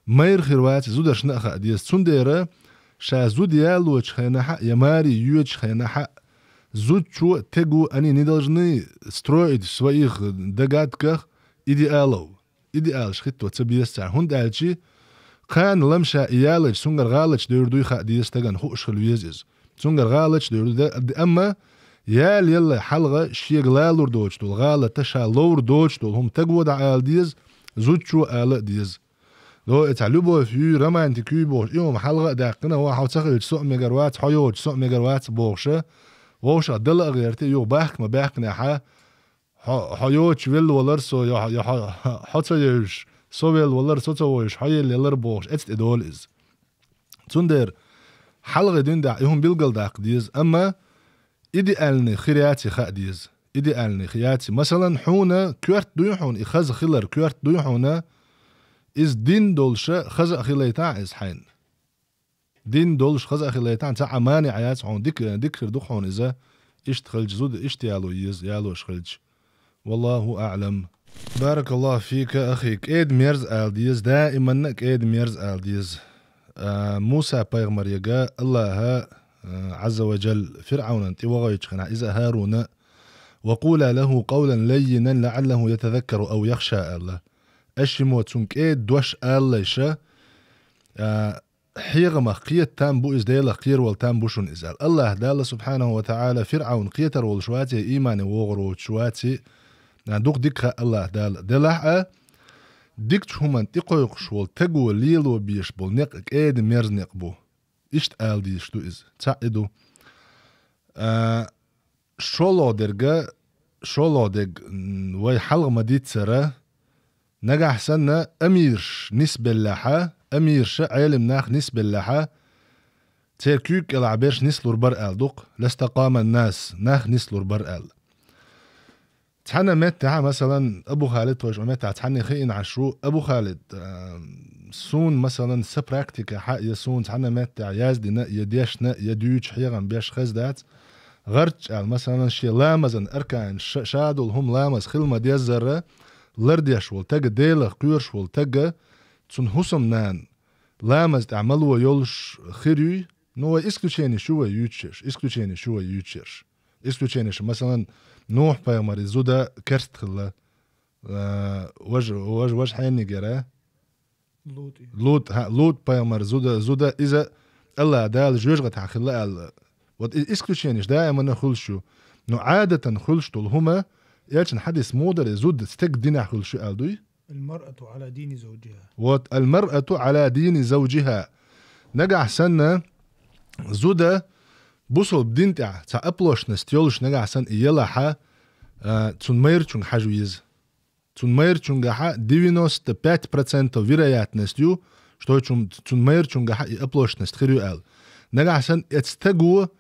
Speaker 4: ماير خيروات زودا شنا خا ديز تنديره شا زود يالوش خينا حق يماري يوش خينا حق زود شو تجو أني ندلجني سترويد سويخ دقات كخ إدي آلش خيتو تبيستع هند آلشي كان لمشا إيالج سونغر غالج ديردوي خا ديز تجن خوش خلويزز سونغر غالج ديردو أما يال يلا حلقة شيء غالور دوجتول غالة تشا لور دوجتول هم تجو دعال ديز زود شو آل ديز لو اتعلبوا في رمان تكيبو يوم حلقة داقنا واحد تخرج سوق ميجاوات حيوج سوق ميجاوات بوشة ووشة دل غيرتي يو باخك ما باخنا حيوج ويل ولرسو يا حتى يش سويل ولرسو تويش حيل يلر بوش اتت ادول از تندر حلقة دين دع يهم بيلقل داق ديز اما إدي آلني خيرياتي خا ديز إدي آلني خياتي مثلا حونا كورت دويحون إخاز خلر كورت دويحونا إز دين دولشة خزا خليتان إز حين دين دولش خزا خليتان تاع مانع عيات عون ديك دوخون إذا اشتخلج زود اشتيالو يالو اشخلج والله أعلم. بارك الله فيك أخي كيد ميرز آل ديز دائما كيد ميرز آل ديز موسى بايغمر يقا الله عز وجل فرعون انت وغيتش خنا إذا هارون وقولا له قولا لينا لعله يتذكر أو يخشى الله أشمو تنكيد دوش آليشا حيغما قيت تامبو إزديلا قير والتامبوشون إزال الله دال سبحانه وتعالى فرعون قيتر والشواتي إيمان وغرو شواتي دوق ديك الله دال دلحة ديك همان تقويقش والتقو ليلو بيش بول نق كيد ميرز نقبو إشت آل ديش دو إز تعيدو شولو ديگ وي حلق مديد سرا نجح سنة أميرش نسبة لحا أميرش علم ناخ نسبة لحا تيركيك العبيرش نسلور برقال دوق لاستقام الناس ناخ نسلور برقال تحنا متع مثلا أبو خالد توجع متع تحني خيين عشرو أبو خالد سون مثلا سبراكتيكا حق يسون تحنا متع يازدنا يديشنا يديوش حيغن بيش خزدات غرج مثلا شي لامزن أركان شادول هم لامز خلما ديزر لرديش والتاق ديلا قيرش والتاق تون حسم نان لامز تعملوا يولش خيري نو اسكوشيني شو يوتشيرش اسكوشينيش مثلا نوح بايماري زودا كرت خلا وج حيني جرا لوط بايمار زودا إذا الله دال جوجغة تحخلا وات اسكوشينيش دائما نخلشو نو عادة خلشتو هما يالشن حدث مودر زود ستك دينا خلشو ألدوي
Speaker 3: المرأة على دين زوجها
Speaker 4: وات المرأة على دين زوجها نجح سنة زودا بوصل بدينتع تا أبلوش نستيولش نجح سن إيلاحا تون ميرچون حجويز تون ميرچون جحا 95% вероятностью что тун мейрчун гахи оплошность хрюэл нагасан этстегу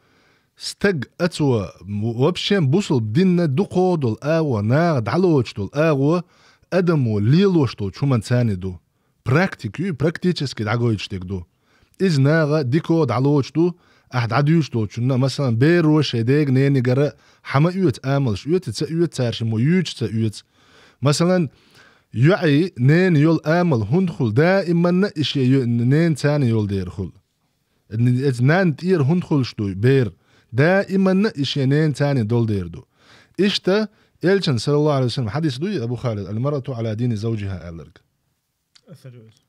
Speaker 4: стег اتوا вообще бусул динна дукодул аwa на далочтул аwa адаму лилоштул чуман цаниду практически дагоичтегду изнага дико далочту أحد عديوشتو شنا مثلا بيروش هديك نيني جرا حما يوت آملش يوت تارش مو يوت تيوت مثلا يعي نين يول آمل هندخل دائما إيش نين تاني يول دير خل نان تير هندخل شتوي بير دائما إيش نين تاني دول دير دو إشتا إلشن صلى الله عليه وسلم حديث دوي أبو خالد المرأة على دين زوجها ألرك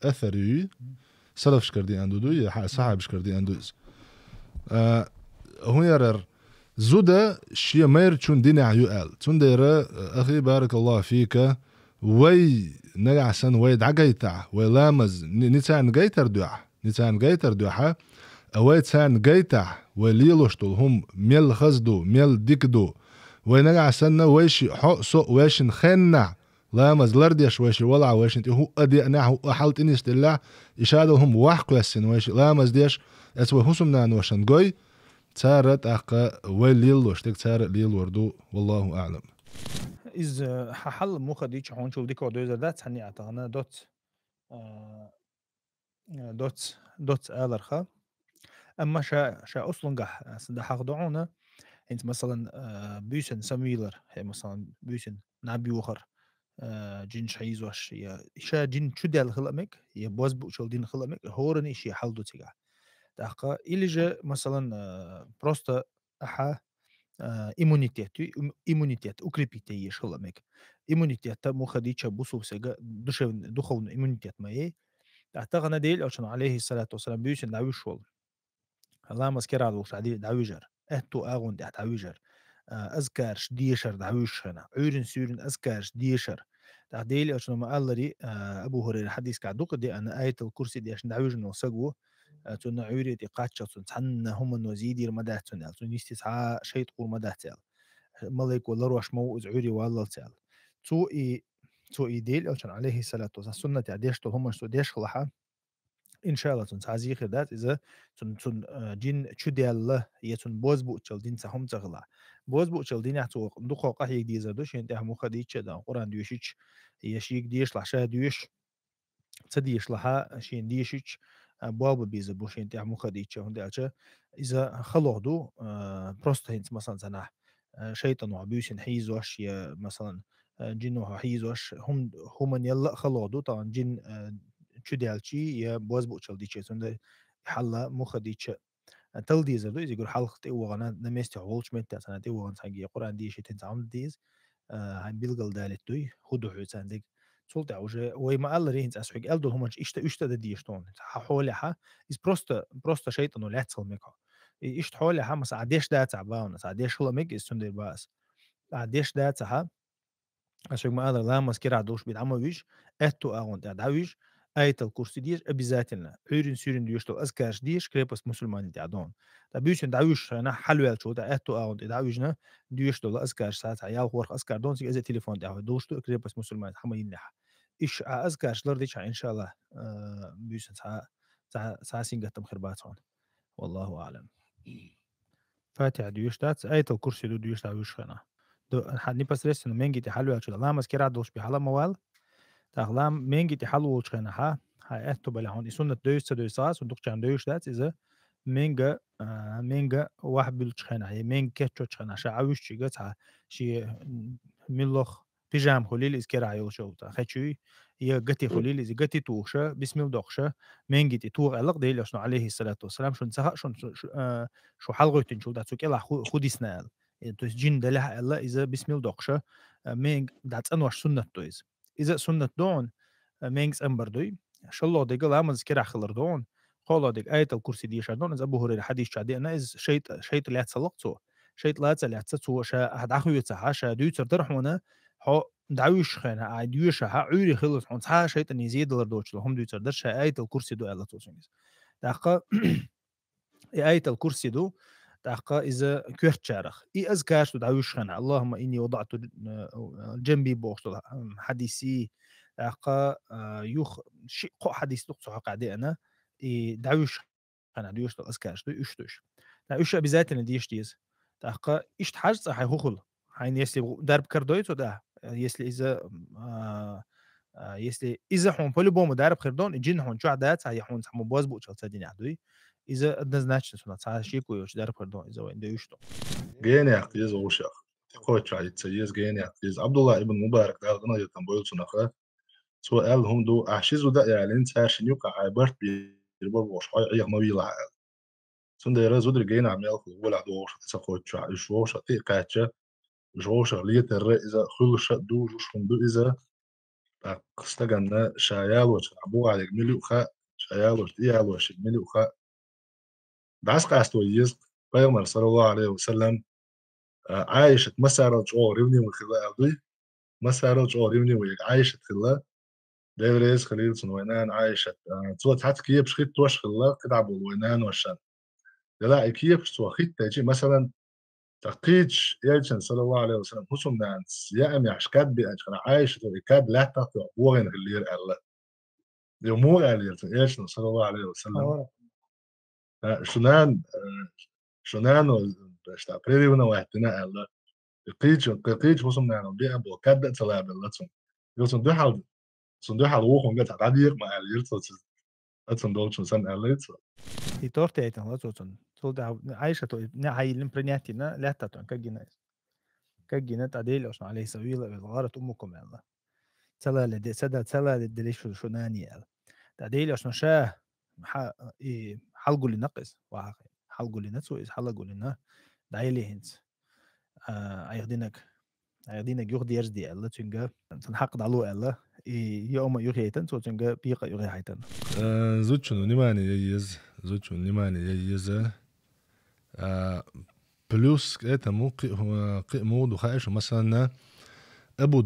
Speaker 4: أثري سلف شكردي عنده دوي صاحب شكردي عنده هو يرر زودا شيء مير شون دين عيال تندير أخي بارك الله فيك وي نجعسن وي دعجيتع ولامز نتان جيتر دوحة أوي تان جيتع وليلوشتول هم ميل خزدو ميل ديكدو ونجعسن ويش حقصو ويشن خنع لامز لرديش ويش ولع ويش انت هو أدي نحو أحلت إني استلع إشادهم وحق يسن ويش لامز ديش أسوى حسمنا نوشن جوي تارت أحقا ويليل وشتك تارت ليل وردو والله أعلم.
Speaker 2: إز حل مخ ديش هون شو ديكو دوزر دات هني أعتقنا دوت آلرخا أما شا أصلا قح ده حق دعونا أنت مثلا بيسن سميلر هي مثلا بيسن نبي وخر جين شعيز وش يا شا جين شو ديال خلقمك يا بوز بو شو دين خلقمك هورني شي حل دو تيجا دقة إلي جا مثلا بروستا أحا иммунитет укрепите еш хламек иммунитет مو خديتش بوسو سجا دخون иммунитет ما أعتقد ديل عشان عليه الصلاة والسلام بيوسن دعوش شغل الله مسكر على الوش عدي دعوجر أهتو أغون دعوجر أذكرش ديشر دعوش هنا عورن سورن أذكرش ديشر تعديل عشان ما قال لي أبو هريرة حديث كعدوق دي أنا آية الكرسي دي عشان دعوجن وسجو تون عوري دي قاتشة تون تحن هم النوزيدي المدات تون تون يستسعى شيء تقول مدات ملك ولا روش موز عوري والله تال تو إي ديل عشان عليه الصلاة والسلام سنة عديش تو هم شو ديش خلاها إن شاء الله تون تعزي خدات إذا تون جين شو ديال يتون بوز بوتشل دين سهم تغلا بوز بوتشل دين يحتو دقة قحي دي زادوش ينتهي مخديتش دا قران ديوشيتش يشيك ديش لحشا ديوش تديش لها شين ديشيتش بواب بيزا بوش ينتهي مخديتش هندي إذا خلوه بروست هنت مثلا زناه شيطان وعبيوسن حيزوش يا مثلا جن وحيزوش هم يلا خلوه طبعا جن تشديالشي يا بوز بوتشل ديتش سند حلا مخ ديتش تل ديز دو يقول حلقة وغنا نمست عولش متى سنة وغنا سانجي قرآن ديش تنتعم ديز هاي بيلقل دالت دوي خدو حوت عندك سولت عوجة وما قال رينز أسحق ألدو هم إيش ديش تون حولها إز بروستا شيطان ولا تسلمكها إيش حولها مس عديش دا تعبان عديش خلا ميك استندر باس عديش دا تعب أسحق ما قال لا مسكر عدوش بيدعمو ويش أتو أغون دعويش آية الكرسي ديش أبيزاتنا عيرن سيرن ديوشتو أزكاش ديش كريبس مسلمان تعدون تبيشن دعويش أنا حلوة شو دا أتو أغون دعويشنا ديوشتو لا أزكاش ساعات عيال خورخ أزكار دون سيك أزي تليفون دعوي دوشتو كريبس مسلمان حما ينح إيش أزكاش لرديش إن شاء الله بيشن ساعة سينجتم خرباتون والله أعلم فاتح ديوشتات آية الكرسي دو ديوش دعويش خنا دو حد نبس رسن منجي تحلوة شو لا مسكر عدوش بحلا موال تغلام منجي تحلو وشخنا ها أتو بلهون يسون دويساس وندق كان دويش ذات إذا منجا واحد بالشخنا هي منج كتشو شخنا شعوش شيء شي ملخ بيجام خليل إذكر عيو شو تا خشوي هي قتي خليل إذا قتي توخشة بسم الله دخشة منجي تتوغ علق ديل عشان عليه الصلاة والسلام شو نسها شو حلقة تنشو ذات سو كلا خودي سنال تو جين دلها الله إذا بسم الله دخشة منج دات أنواش سنة تويز إذا سنة دون مينكس أمبردوي شلو ديقل عمز كرا خلر دون قولوا ديق آية الكرسي دي شادون إذا أبو هريرة حديث شادي أنا إذ شيط اللي هتسلقتو شيط لا تسلقتو شا هدعخو يتسحا شا دويتر درحونا حو دعويش خينا عيديوشا ها عوري خلص حون سحا شيط أن يزيد لردوش لهم دويتر درشا آية الكرسي دو ألا توسونيز داقا آية الكرسي دو داقا إذا كيرت شارخ أزكاش دو دعويش خينا اللهم إني وضعت جنبي بوغش حديثي أقا يوخ شيء قو حديث دكتور حق عدي أنا دعوش أنا دعوش الأسكاش دو إشتوش دعوش بذات إن ديش ديز أقا إشت حاجة صح هيخل هين يسلي درب كردويت وده يسلي إذا حون بولي بوم درب كردون الجن حون شو عدات هي حون سمو باز بوش الصدين عدوي إذا أدناش سنة صار شيء كويش درب كردون إذا وين دعوشتو
Speaker 4: جيني أختيز وشيخ قوتش على تسيز جيني أختيز عبد الله ابن مبارك ده غنا يتنبول سنخه سؤال هم دو أحشيزو ده يعني ساشن يوقع عبرت بيربو وشوي عيق مويلة سنديرا زودر جينا عم يالك ولا دوش تسقوت شع شوش تيقاتش جوش ليه الرئيزة خلش دو جوش دو إذا قستجنا شايال وش عبو على ملي وخا شايال وش إيال وش ملي وخا بعسق عستويز قيمر صلى الله عليه وسلم عايشة مسارة جو ريوني وخلا أرضي مسارة جو ريوني ويك عايشة خلا ديريز خليل سنوينان عايشة توت حتى كيف شخيت توش خلا قد عبو وينان وشان لا كيف سو خيت تجي مثلا تقيج يلشن صلى الله عليه وسلم حسن نانس يا أمي عشكاد بأجنا عايشة ويكاد لا تقطع وين غلير الله يومو قال يلشن صلى الله عليه وسلم شنان شنانو بشتا بريونا واحدنا ألا قيج وصم نانو بيع بو كاد تلعب اللتون يوصل دو حال وخون قد عديق ما أليرتو أتون دولشون سن أليرتو
Speaker 2: I torteet on latsoton. Sulta عايشة نعي الإمبرينياتنا لا تاتون كجنا تعديل عشان عليه سويلة بالغارة أمكم يلا تلا لدي سدا تلا لدليش شناني يلا تعديل عشان شاه حلقوا لنقص واحد حلقوا لنسو إذ حلقوا لنا دعيلي هنس أيخدينك يخدي يجدي يلا تنجا تنحقد علو يلا يوم يخيتن سو تنجا بيقى يخيتن
Speaker 4: زوجون نيماني ييز بلوس كده موقع هو مود وخايش مثلا أبو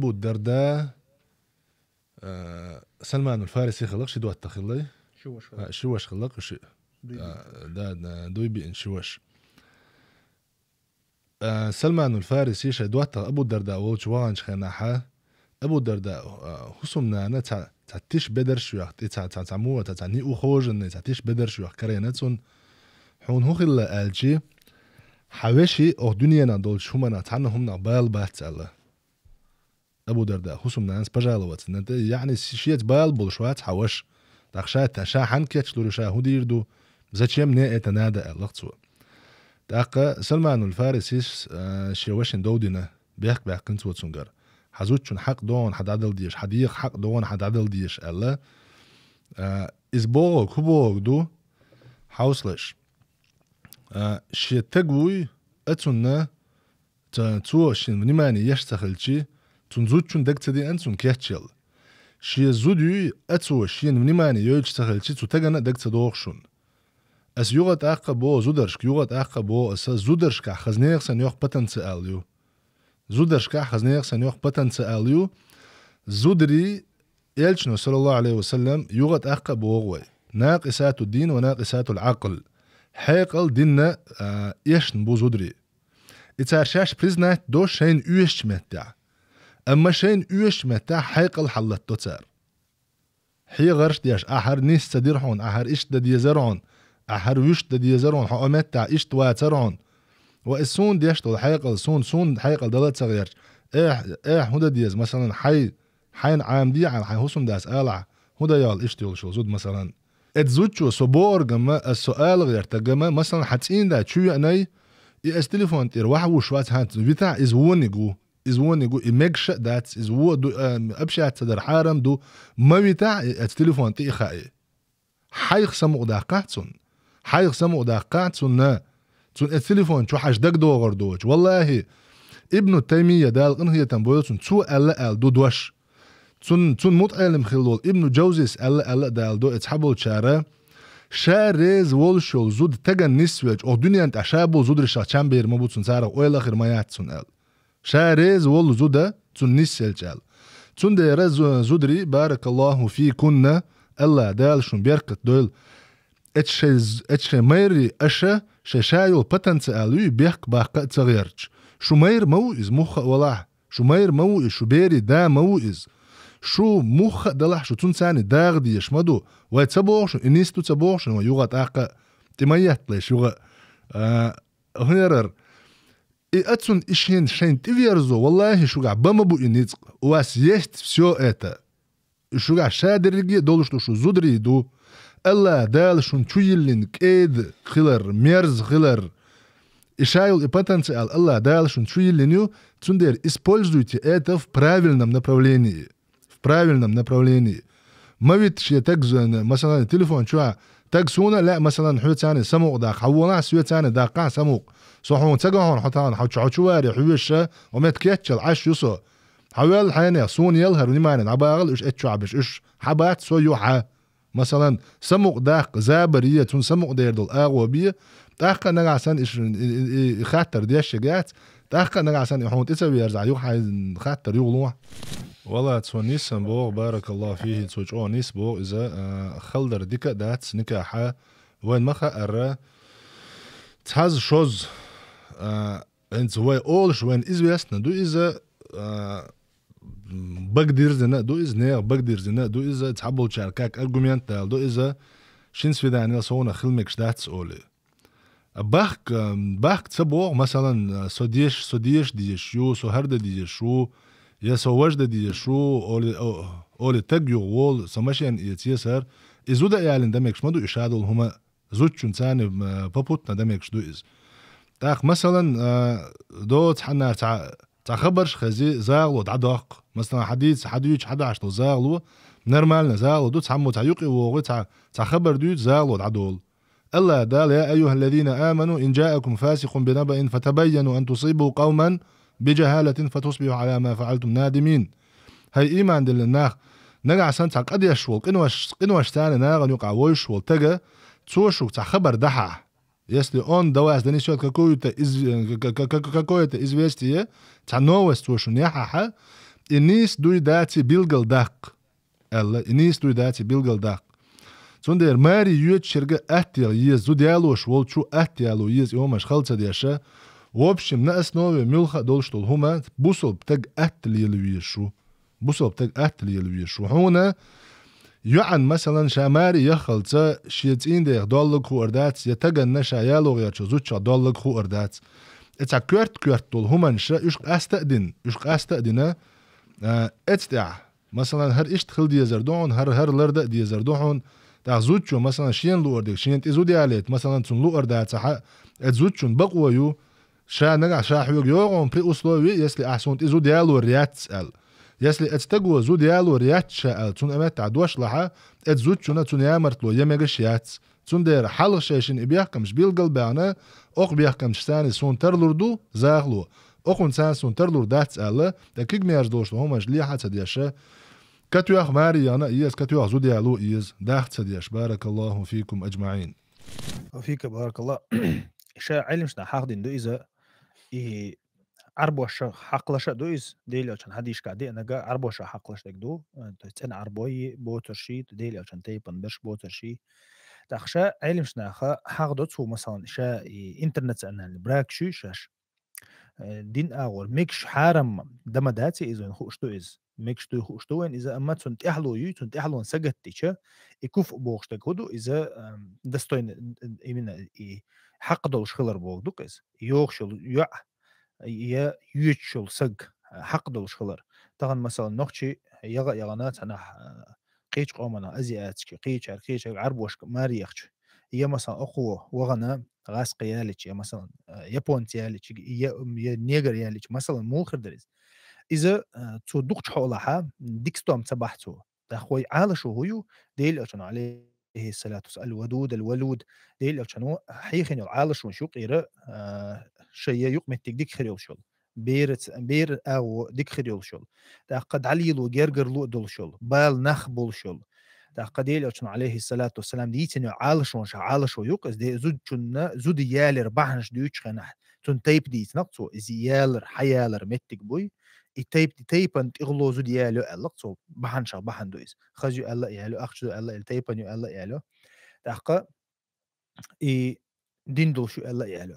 Speaker 4: الدرداء سلمان الفارسي خلق شي دوات تخلي شوش خلق شي دا دوي بين شوش سلمان الفارسي شي دوات أبو الدرداء وجوانش خناحة أبو الدرداء حسمنا أنا تعتيش بدر شوية تعمو تعني أخوج إن تعتيش بدر شوية كرينتون حون هو خلا ألجي حواشي أو دنيانا دول شومنا تعنهم نقبال بات الله أبو الدرداء حسمنا ناس بجالوات يعني شيت بال بولشوات حواش تخشات شا حنكيتش لورو شا هديردو زاتشي مني اتنادا اللقصو تاقا سلمان الفارسي شيواشن دودنا بيحق كنت وتسنجر حزوتشن حق دون حد عدل ديش حديق حق دون حد عدل ديش ألا إزبوغ كبوغ دو حوصلش شي تقوي أتونا تو شين منيماني يشتغلشي تنزوتشن دكتدي أنتون كيتشل شي زودي أتو شين منيماني يشتغلشي تو تغنى دكتدوغشن أس يوغت أقا بو زودرشك يوغت أقا بو أس زودرشك خزنيق سن يوغ بتنسأليو زودرشكا خزنيق سنيوخ بتنسأليو زودري يلشنو صلى الله عليه وسلم يوغت أقا بوغوي ناقصات الدين وناقصات العقل حيقل ديننا يشن بو زودري إتارشاش بريزنات دو شين يوش متع أما شين يوش متع حيقل حلت توتار حي غرش دياش أحر نيس تديرحون أحر إش ديزرون أحر ويش ديزرون حو متع إش تواترون وإسون ديشتو حيقل سون حيقل دلت صغير هدا ديز مثلا حين عام دي على حيهوسم داس آلع هدا يال إشتيول شو زود مثلا اتزوجو صبور جما السؤال غير تجمع مثلا حتين دا شو يعني إس تليفون تير واحد وشوات هانت بتاع إزونيجو إمكش دات إزو دو أبشات تدر حارم دو ما بتاع التليفون تي خاي حيخسمو داقاتسون تون التليفون شو حاج دق دوغر دوج والله ابن تيمية دال هي تنبويتون تو ألا دو دوش تون متعلم خلول ابن جوزيس ألا دال دو اتحبول شارع شارز والشول زود تجن نسويج أو دنيا أنت عشابو زود رشا تشامبير مبوتون سارة وإلى آخر ما يعتسون أل شارز وال زودا تون نسيج أل تون دي رز زودري بارك الله فيكن ألا دال شون بيركت دول اتشي ميري أشا شايل بتنسألوي بيحك باقة تغيرج شو مير موئز مخ ولاح شو مير موئز شو بيري دا موئز شو مخ دلح شو تنساني داغ دي يشمدو ويتسبوغ شو إنيستو تسبوغ شو ويوغت آقا تميت ليش يوغ هنرر أتسون إشين شين تفيرزو والله شو قع بمبو إنيتق واس يشت فسيو إيتا شو قع شادرقي دولشتو شو زودري دو ألا دال شون تشويلين كيد خلر ميرز خلر إشايل إباتنسيال ألا دال شون تشويلينيو تندير используйте это в правильном направлении ما بيتش يتجزن مثلا تليفون شو تجسونا لا مثلا حوت ثاني سموق داق حونا سويت ثاني داقع سموق صحون تجاهون حطان حوشواري حوشة ومتكيتشل عش يسو حوال حيني صون يلهر نيمان عباغل إيش اتشعبش إيش حبات سو يوحى مثلا سموق داق زابرية تون سموق دير دول أغوبية تاقا نغاسان إيش خاطر ديش جات تاقا نغاسان يحون تسوي يرجع يوحى خاطر يغلوح والله تسوى نيسان بوغ بارك الله فيه تسوى نيس بوغ إذا خلدر ديكا دات نكاحة وين مخا أرى تحاز شوز انت هو أولش وين إزويستنا دو إذا بقدر زنا دو إذا نيغ بقدر زنا دو إذا تحبول شاركاك أرجومنت دو إذا شين سفيدانيا صونا خلمك شدات سؤولي بخك تسبوع مثلا سوديش ديش يو سو هرد ديش شو يا سو وجد ديش شو اول تجيو وول سماشين يتيسر ازودا يالن دمكش مدو اشادول هما زوتشون ثاني بابوتنا دمكش دو از تاخ مثلا دو تحنا تاع خبرش خزي زاغلو تعدق مثلا حديث حديث 11 زاغلو نورمالنا زاغلو دو تحمو تاع يقي وغي تاع خبر دو زاغلو تعدول الله دال يا أيها الذين آمنوا إن جاءكم فاسق بنبأ فتبينوا أن تصيبوا قوما بجهالة فتصبحوا على ما فعلتم نادمين. هاي إيمان دل الناخ نقع سنتع قد يشول قنوش تاني ناغن يقع ويشول تجا توشوك تع خبر دحا يسلي أون دواس دنيسيوت كاكويتا إزويستية تع نووس توشو نيحاحا النيس دوي داتي بيلغل داق الله النيس دوي داتي بيلغل داق سوندير ماري يوت شرقة أهتيال يز زو ديالوش والشو أهتيالو يز يومش خلصة دياشا وبشم نقص نووي ملخة دولشتول هما بوصل بتاج أهتل يلويشو بوصل بتاج أهتل يلويشو هنا يعن مثلا شاماري يخلصة شيتين دير دولك خو أردات يتجن نشا يالو غيرشو زوتشا دولك خو أردات إتسا كورت طول هما نشا يشق أستأدنا اتستع مثلا هر اشتخل ديزردون هر لرد ديزردون تا زوتشو مثلا شين لو أردك شين تزود عليت مثلا تون لو أردات صح زوتشون بقويو شا نجع شا حيوج يوم بري أسلوبي يسلي أحسن تزود يالو ريات سأل يسلي أتستجوا زود يالو ريات شأل تون أمت عدوش لها زوتشونا تون يامرت له يمجشيات تون دير حل شيشين إبيحكمش بالقلب أنا أق بيحكمش ثاني سون ترلردو زاغلو أقون ثاني سون ترلر دات سأل تكيج مياش دوش لهم أجليحة تديشة كتوخ ماري أنا إيز كتوخ زودي علو إيز داخت سديش بارك الله فيكم أجمعين.
Speaker 2: وفيك بارك الله. شا علمشنا حاقدين دو إذا عربوش حقلش دو إز ديلي عشان حديش قاعدي أنا جا عربوش حقلش دو تن عربوي بوترشي ديلي عشان تيبن برش بوترشي تخشى علمشنا حاقدوت هو مثلا شا إنترنت أنا البراك شو شاش دين أول ميكش حارم دمداتي إذا نخوش دو إز ميكش دو خوش دو إذا أما تنت أحلو يو تنت أحلو نسجت تيشة يكوف بوخش تكودو إذا دستوين إمنا حق دولش خلر بوخ دوك إز يوخشل يا يوتشل سج حق دولش خلر طبعا مثلا نقشي يغنات أنا قيش قومنا أزياتك قيش عربوش ماريخش هي مثلا أقوى وغنا غاس قيالك يا مثلا يابون تيالك يا نيجر يالك مثلا مو خردريز إذا تصدقش حولها ديكستوم تبعته تخوي على شو هو ديل عشان عليه الصلاة والسلام الولود ديل عشان حيخن على شو شو قيرة شيء يقمت ديك خير شغل بير أو ديك خير شغل تأقد علي لو جرجر لو دول شغل بال نخ بول شغل تأقديل عشان عليه الصلاة والسلام ديتني على شو يقص دي زود يالر بحنش ديوش خناح تون تيب ديت نقصو زيالر حيالر متك بوي تيبن تغلو زود يالو ألقصو بحن دويس خجو ألا يالو أخشو ألا التيبن يو ألا يالو تأقا دين دول شو ألا يالو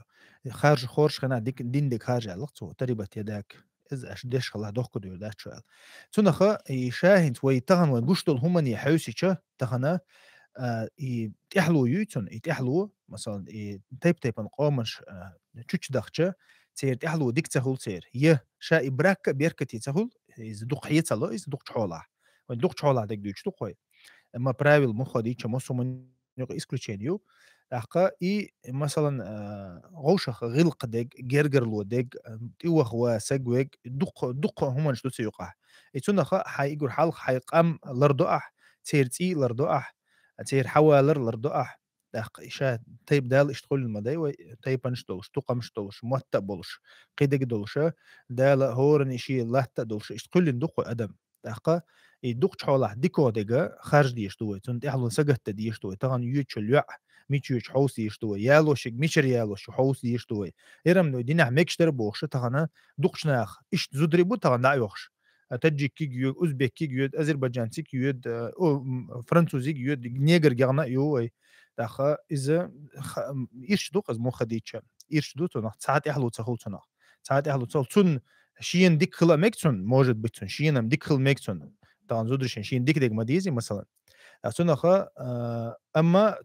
Speaker 2: خارج خورش خنا دين ديك خارج ألقصو تربت يداك إذا أشدش خلا دوخ ديو داش شوال تونخا يشاهد ويتغن ويقشتل همن يحوسيشا تغنا يتحلو يوتون يتحلو مثلا تيبن قومش تشوش دخشة تير تحلو ديك تهول تير شا إبراك بيركتي تهول إذا دوق حيتسلو إذا دوق حولا دوق حولا ديك دوش دوقوي أما براويل مخدي كمسو من يقى إسكلوشينيو أحقا مثلا غوشخ غلق ديك جرجر لو ديك تيوخ وسجويك دق هم نشتو سيقع يتونخ حيقول حلق حيقام لردوح تير لردوح تير حوالر لردوح أحق إشاء تيب دال اشتغل المداي وتيب نشتولش تقام شتولش موتا بولش قيدك دولش دال هورن إشي الله تدولش اشتغل ندق أدم أحقا يدق حوله ديكو ديجا خارج ديشتوي تون إحلون سجت ديشتوي طبعا يوتشل ميتشوش حوس يشتوي يالوش ميشر يالوش حوس يشتوي يرمنو دينا ميكشتر بوخش تغنا دقشناخ إيش زودريبو تغنا يوخش تجي كيجيود أوزبك كيجيود أذربيجان كيجيود أو فرنسوزي كيجيود نيجر جانا يوي داخا إذا إيش دوق از مخديتش إيش دوتو نخ ساعات إحلو تخلصنا ساعات إحلو تخلصن شين ديك خلا ميكسون موجود بتون شينم ديك خل ميكسون طبعا زودرشين شين ديك مديزي مثلا أصلا أما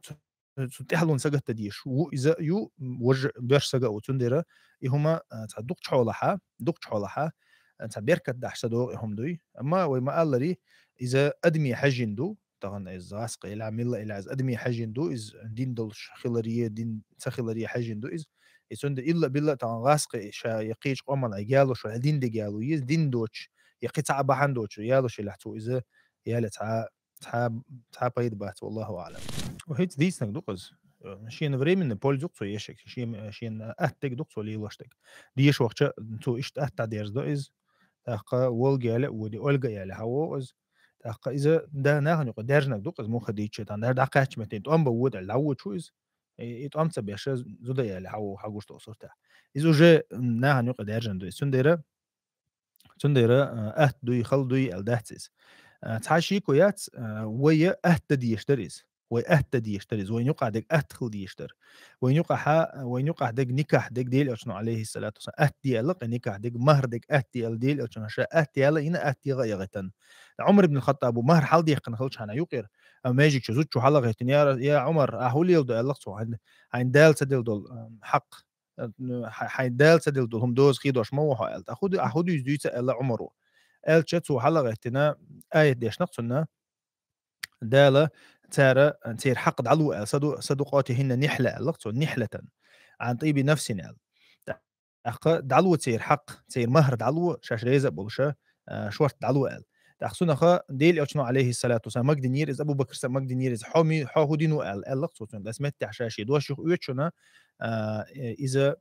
Speaker 2: تحلون سجت تديش وإذا يو وجه بير سجا وتندرة يهما تصدق حولها دق حولها تبيركت دحسدو هم دوي أما وما قال لي إذا أدمي حجندو طبعا إذا عسق إلى عمل إلى أدمي حجندو إذ دين دلش خلرية دين سخلرية حجندو إذ يسند إلا بالله طبعا عسق شا يقيش قوما يجالو شو دين دجالو يز دين دوتش يقي تعب عندوتش يالو شي لحتو إذا يالت تعب بيد بات والله أعلم وهيت ديس نقدقز شين فريمن بول دكتور يشك شين أهتك دكتور لي واشتك ديش وقت تو إشت أهت ديرز دو إز تحقا والجال ودي أولجا ياله هوا إز تحقا إذا ده نحن يقدر درجنا دكتور مو خديتش تان ده دقيقة متين تو أم بود العود شو إز يتأم تبيش زودا ياله هوا حقوش توصلته إذا جا نحن يقدر درجنا دو سنديرة أهت دوي خل دوي الدهتس تعشي كويات ويا أهت ديشتريز وأهت ديشتريز وين يقع دك أهتخل ديشتر وين يقع دك نكاح دك ديل أشنو عليه الصلاة والسلام أهت ديالق نكاح دك مهر دك أهت ديل أشنو شاء أهت ديال هنا أهت غيغتن عمر بن الخطاب ومهر حال دي قن خلش هنا يقر أما يجيك شو زوج حلقة يا عمر أهولي يلدو ألقصو عين دال سدل دول حق حين دال سدل دول هم دوز خيدوش مو حالت أخذ يزديت إلا عمره الشتو حلقة تنا آية ديش نقصنا دالة ترى تير حق دعلو صدقاتهن نحلة لقصو نحلة عن طيب نفسنا أخ دعلو تير حق تير مهر دعلو شاش ريزة بولشة شورت دعلو قال تأخذنا خا ديل أشنو عليه الصلاة والسلام مقدنير إذا أبو بكر مقدنير إذا حامي حاهودينو قال لقصو اسمت عشاشي دوش يوتشنا إذا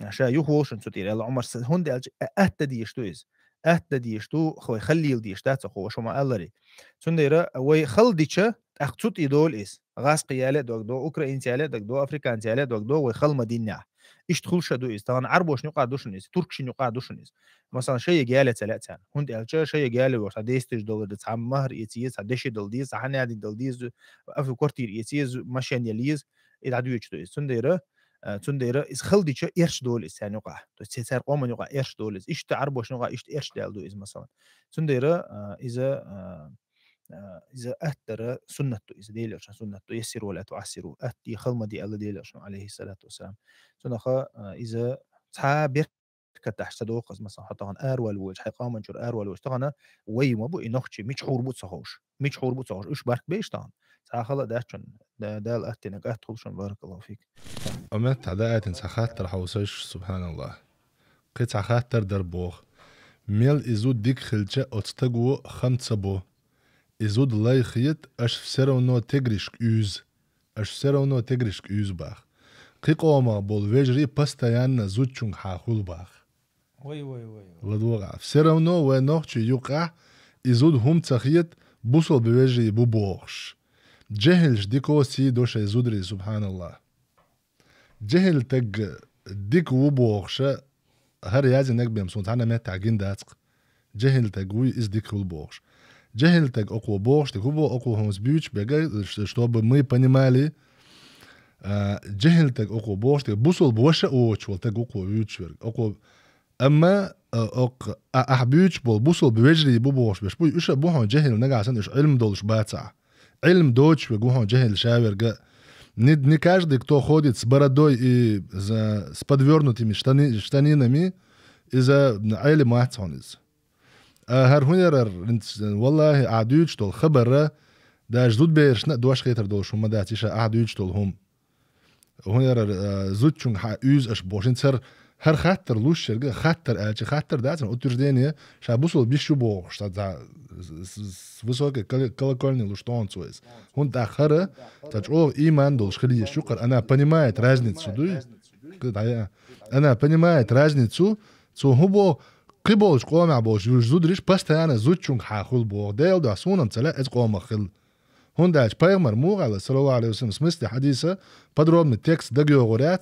Speaker 2: عشان يهوش نسوتير الله عمر هند أهتدي يشتويز أهتدي يشتو خوي خليل دي يشتات خو شو ما قال لي سنديرة وي خلديشة أخذت إدول إس غاس قيالة دو أوكرانيا تيالة دو أفريقيا تيالة دو ويخل مدينة إيش تخل شدو إس طبعا عربوش نقع دوشن إس تركش نقع دوشن إس مثلا شيء جالة ثلاثة هند ألشة شيء جالة وساديستش دولار دتعم مهر يتيز ساديش دولديز حني عادي دولديز أفريقيا كورتير يتيز ماشين يليز إدعو يشتو إس سنديرة إس خلديشة إيرش دول إس يعني نقع تسير قوم نقع إيرش دول إس إيش تعربوش نقع إيش إيرش دالدو إس مثلا سنديرة إذا أهتر سنته إذا ديل عشان سنته يسر ولا تعسروا أهتي خلما دي الله ديل عشان عليه الصلاة والسلام سنخا إذا تعبر كتحسدوق مثلا حطهن أرول وج حقام منشور أرول وج طغنا ويما بو إنخشي مش حور بو تصحوش إيش بارك بيش طغن ساخلا داشن ده الأهتنك أهتخلشن بارك الله فيك
Speaker 4: أمت عداءات سخاتر حوسش سبحان الله قيت سخاتر دربوغ ميل إزود ديك خلجة أتستقو خمسة بو إزود الله يخيط أش فسرونو تجريش كيوز باخ قيقوما بول فيجري باستيان زوتشون حاخول باخ
Speaker 3: وي
Speaker 4: لدوغا فسرونو ونوخش يوقع إزود هم تخيط بوصل بوجري بوبوغش جهلش ديكو سي دوش إزودري سبحان الله جهل تج ديك وبوغش هر يازي نكبيم سونت عنا مات عجين داتق جهل تجوي إز ديك وبوغش جهل تج أقوى بوغش تك وبو أقوى همس بيوش بيجا شتوب مي بنيمالي جهل تج أقوى بوغش تك بوصل بوشة أوش والتج أقوى بيوش أقوى أما أحبيوش بوصل بوجري بوبوغش بيش بوي إيش بوهن جهل نجا عشان إيش علم دولش باتع علم دوتش بيجوهن جهل شاور جا не каждый, кто ходит с бородой и с подвернутыми штанинами, إذا عيلة ما تونس. هر هنير والله عدوج تول خبر ده جدود بيرشنا دوش خيتر دوش هم ده تيشا عدوج تول هم. هنير زوجون حيوز أش بوشين سر هر خاطر لوش شرقة خاطر أجي خاطر ده أصلا أترجدينية شابوسول بيشو بوش تاع высокий колокольный луштон цвет. Он тахара, тачо иман долж хли шукар. Она понимает разницу, она понимает разницу. Цо хубо قبولش قوم عبوش يزودريش постоянно زوجون حاخل بو ديل ده سونم تلا إز قوم خل. هون داش بايغمر مو على صلى الله عليه وسلم смысле حديثة подробный текст دقيقة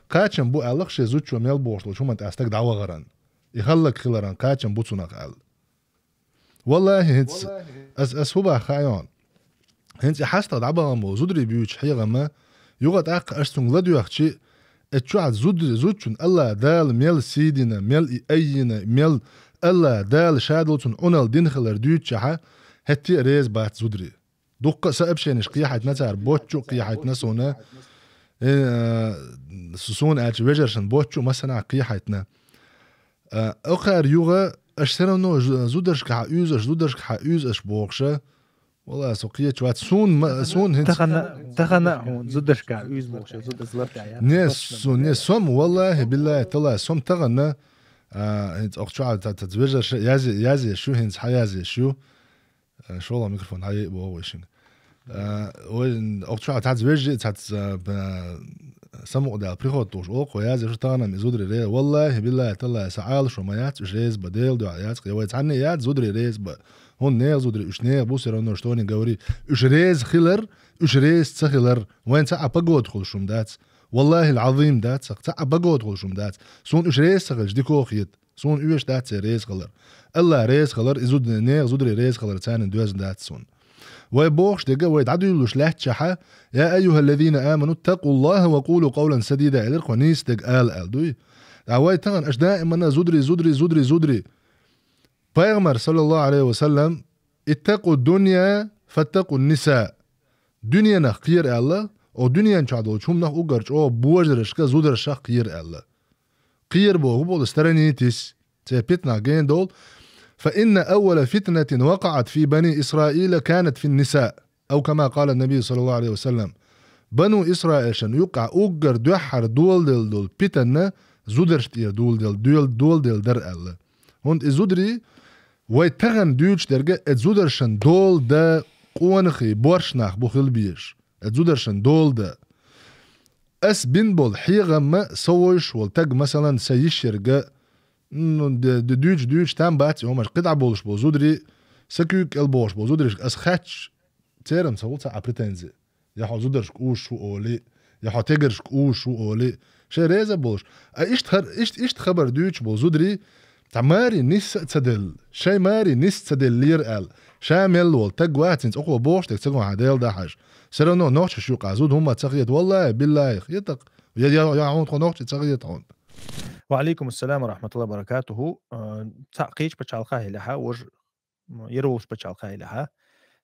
Speaker 4: كاتشم بو الله شيء زوجو ميل بوش لو شو ما تأستك دعوة غران يخلك خلران كاتشم بو تناق قال والله هنس أسهوبة خايان هنس حاستا دعبا مو زودري بيوش حيغا ما يغط أق أشتون لدو يخشي اتشوعد زودشون الله دال ميل سيدنا ميل إينا ميل الله دال شادلتون أونال دين خلر ديوتشاها هتي ريز بات زودري دق سأبشينش قيحة نتار بوتشو قيحة نسونا سون أج وجرشن بوتشو مثلا قيحتنا أخر يوغا أشترنو زودرش كعيوز زودرش كعيوز أش بوخشة والله سوقية شوات سون هنت
Speaker 2: تخنا زودرش كعيوز بوخشة زود زلرت عيال
Speaker 4: ناس سوم والله بالله طلع سوم تغنى هنت أخشوا تتوجر يازي شو هنت حيازي شو شو الله ميكروفون هاي بوهوشين وين أخشوا تتوجر سمو دا بريخوت توش أوق ويازي شو تغنى مزودري ري والله بالله طلع سعال شو مايات ريز بديل دو عيات قيوات عني يات زودري ريز هون نيل زودري اشنيل بوسر انو شتوني غوري اش ريز خلر اش ريز تخلر وين تاع بقود خل شوم دات والله العظيم دات تاع بقود خل شوم دات سون اش ريز تخل ديكو خيت سون ايش دات ريز خلر الله ريز خلر ازود نيل زودري ريز خلر تان دوز دات سون وي بوخش دقه وي عدلوش لحتشحه يا ايها الذين امنوا اتقوا الله وقولوا قولا سديدا الى قنيستك ال دوي عواي تغن اش دائما زودري پیغمبر صلى الله عليه وسلم اتقوا الدنيا فاتقوا النساء دنيا نخير الله او دنيا نشادو چوم نخ اوگرچ او بوجرش که زودرش خير الله خير بو بول استرنيتس تبتنا جين دول فإن أول فتنة وقعت في بني إسرائيل كانت في النساء أو كما قال النبي صلى الله عليه وسلم بنو إسرائيل شن يقع أوجر دوحر دول بتنا زودرشتير دول در الله هون زودري ويتغن دوش درجة اتزودرشن دول دا قوانخي بورشناخ بوخل بيش اتزودرشن دول دا اس بنبول حيغة ما سويش والتاق مثلا سيشيرجا دوش تام باتي هماش قطع بولش بو زودري سكوك البوش بو زودريش اس خاتش تيرم سوالتا عبرتنزي يحو زودرش كوش شو اولي يحو تيجرش كوش شو اولي شي ريزا بولش اشت خبر دوش بو زودري ماري نيس تدل شي ماري نيس تدل لير ال شامل والتق واتنس اقوى بوش تكتقوا عديل ده حاج سرنو نوش شو قازود هم تسقيت والله بالله يطق يا عون نوش تسقيت عون.
Speaker 2: وعليكم السلام ورحمة الله وبركاته. تعقيش بتشالخاه لها وج يروش بتشالخاه لها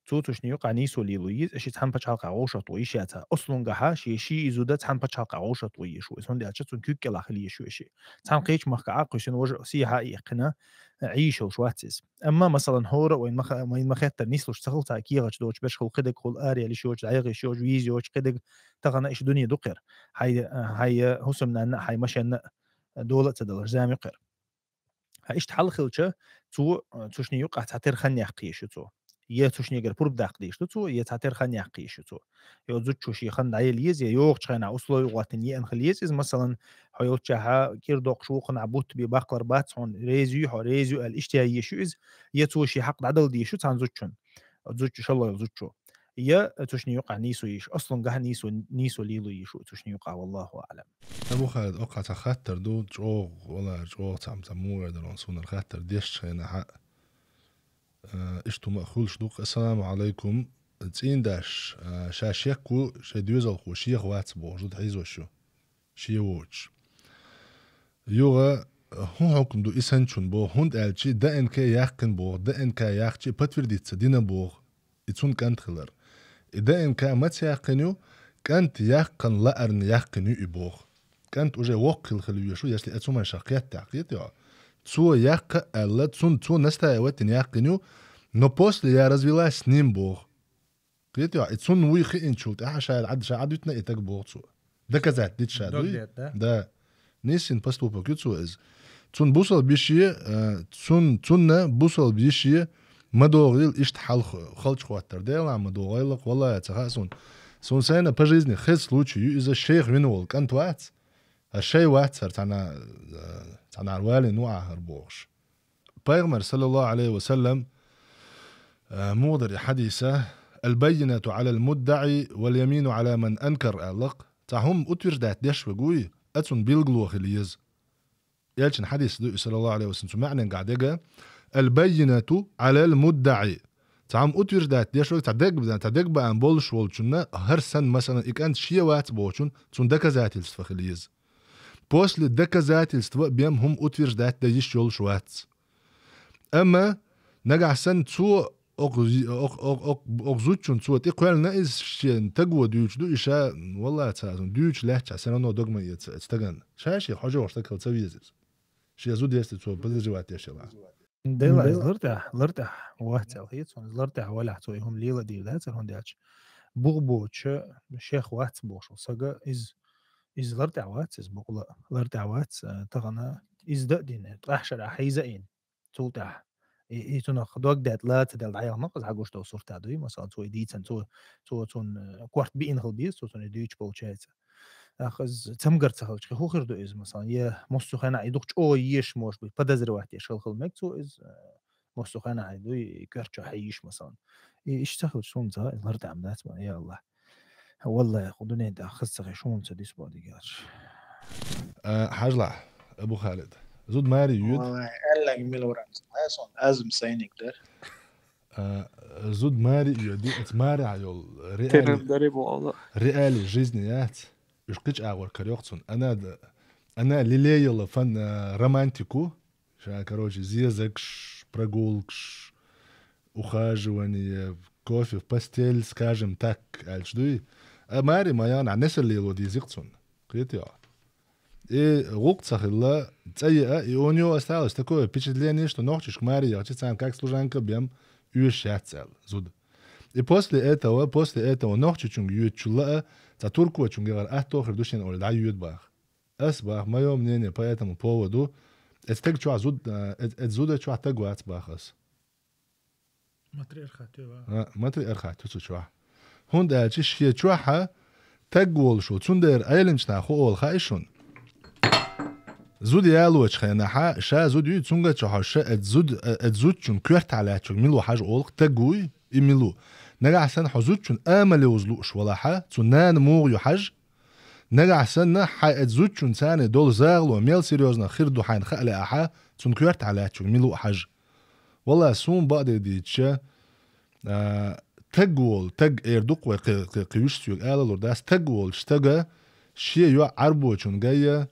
Speaker 2: توش نيوقع نيسو ليلويز اشي تحن بتشالخا عوشة طويشياتا اصلون قها شي زودة تحن بتشالخا عوشة طويش ويسون دي اتشتون كيك لاخليه شو اشي تحن قيش مخقع قيشن وج سيها ايقنا عيشة وشواتس اما مثلا هورا وين مخيطة نيسلوش تخلطا كيغاش دوش باش خل قدق خل اريا لشوش عيغي شوش ويزيوش قدق تغنى ايش دنيا دقر هاي هسمنا هاي مشان دولة تدلر زامي قر هايش تحلخلشة توش نيوقع تعتير خني يحقيش تو يه توش نيجر برب داقديش تو يه تعتير خني يحقيش تو يو زوج شي خن عيل يز يوق شخنا اصلو يواتن ين خليز مثلا هيوتشها كير دوق شو خن بوت بباقر باتون ريزيو الاشتهاء يشوز يتو شي حق عدل دي شو تان زوجن زوج ان شاء الله زوجو يا توش نيوقع نيسو يش اصلا قه نيسو ليلو يشو توش نيوقع والله اعلم.
Speaker 4: ابو خالد اوقع تخاطر دو جو ولا جو تمو درون سون الخاطر ديش هنا حق اشتو مأخولش دوق السلام عليكم تين داش شاشيكو شديوزل خو شيخ واتسبو جود عيزو شو شيووش يوغا هون حكم دو اسنشون بو هوند الشي دا انكا ياقن بو دا انكا ياقشي باتفردي تسدينا بو يتسون كانت خلر دا انكا ما تياقنيو كانت ياقن لأرن ياقنيو يبوغ كانت اوجي وقل خلوية شو ياشلي اتسوما شاقيات تعقيت يا تسو ياق ألا تسو نستا يواتن ياقنيو но после я развелась с ним Бог. Говорит, я итсун уихи инчут, шаадутна и так Бог цу. Доказать, дит шадуй. Да. Нисин поступок ютсу из. Цун бусал бишие, цунна бусал бишие, мадоғил ишт халч хуаттар дела, мадоғайлық, валла яцаха сун. Сун сайна по жизни хез случаю из-за шейх винуол, кант вац. А шей вацар тана арвали нуахар Богш. Пайгмар саллаллаху алейхи ва саллям موضر حديثة البينة على المدعي واليمين على من أنكر ألق تعهم أتوير دات ديش وقوي أتون بيلغلو خليز يالشن حديث دو صلى الله عليه وسلم معنى قاعدة البينة على المدعي تعهم أتوير دات ديش وقوي تعدق بأن بولش والشنا هر سن مثلا إكان شيوات بوشن تون دكا ذات الستفا خليز بوصل دكا ذات الستفا بيام هم أتوير دات ديش يول شوات أما نجع سن تو أق زوجون صوت إقوال ناس شين تجوا ديوش دو إشاء والله تسازون ديوش لهجة سنة دوغما يتستجن شاشي حاجة واشتكل تسويزز شي زود يست تو بدرجات يا شباب
Speaker 3: ديلا لرتح وقت هيتون لرتح ولا حتويهم ليلا دي لا ترون دياتش بوغبوتش شيخ وقت بوش صقا إز لرتح وقت إز بوغلا لرتح وقت تغنى إز دين تحشر حيزين تولتح إيتون خدوك دات لا تدل عيال نقص حقوش تو صورت عدوي مثلا تو ديتن تو تون كوارت بين هالبيس تو تون ديوش بولشيت أخذ تمقر تخلش هو خير دو إز مثلا يه مستو خنا يدوقش أو يش موش بي بدزر واحد يشغل خل مكتو إز مستو خنا هيدو يكرش حيش مثلا إيش تخلش شون تا الهرد عملات ما يا الله والله خدوني ده خص شون تديس بودي قالش
Speaker 4: حاجلع أبو خالد زود ماري يود
Speaker 5: والله ألا ميلورانز أصلا أزم سينك در
Speaker 4: زود ماري يودي اتماري عيول
Speaker 6: ترم دريب والله
Speaker 4: رئالي جيزنيات يشقيش أغور كريوقتون أنا ليلي يلا فن رومانتيكو شا كروجي زيزكش прогулкш ухаживание кофе в постель скажем так альчдуй ماري مايان عن الناس اللي يلو دي زيقتون قيتيا غوقت سخلا تسيئة يونيو استالس такое впечатление что ночишь мari я читаю как служанка бьем уезжать зуд и после этого ночью чунг ючула за турку чунгер ахто хрдушин ол да юдбах асбах моё мнение по этому поводу это так что зуд это зуд что тагуат бахас ماتري أرخات تسوى هون ده شيء شوحة تقول شو تندر أيلمش ناخو أول خايشون زود يالوش خينا حا شا زود يو تونغا تشوحة شا اتزود شون كورت على تشوك ميلو حاجة أول تقوي إميلو نجع سن حزود شون آمل وزلوش ولا حا تنان موغ يحج نجع سن حا اتزود شون ثاني دول زاغلو ميل سيريوزنا خير دو حين خالي أحا تون كورت على تشوك ميلو حج والله سون بعد ديتشا تقول تق إردوق وقيوش سيوك آلا لورداس تقول شتاقا شيء يو عربو چونغايا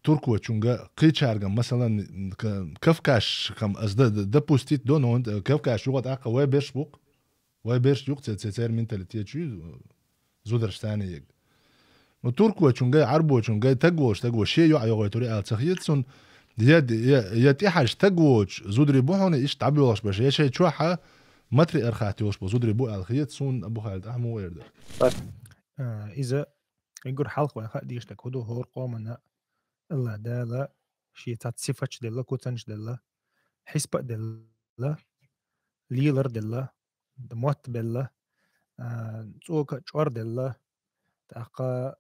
Speaker 4: تركو چونغا قيچارغا مثلا كفكاش كم أزدا دبوستيت دون هون كفكاش يوغت آقا واي بيرش بوق واي بيرش يوغ تسير منتاليتيا چوي زودرش تاني يق تركو چونغا عربو چونغا تقول شتاقو شيء يو عيوغي توري آل تخيط يا حاج تقوش زودري بوحون إيش تعبيوش باش يا شيء شوحة متري أرخاتيوش بزودري بو الخيط سون أبو خالد أحمو ويرد
Speaker 3: إذا يقول حلقة ولا خا ديش تكودو هور قومنا الله دالا شيء تتصفتش دلا كوتنش دلا حسب دلا ليلر دلا دموت دلا توك شور دلا تاقا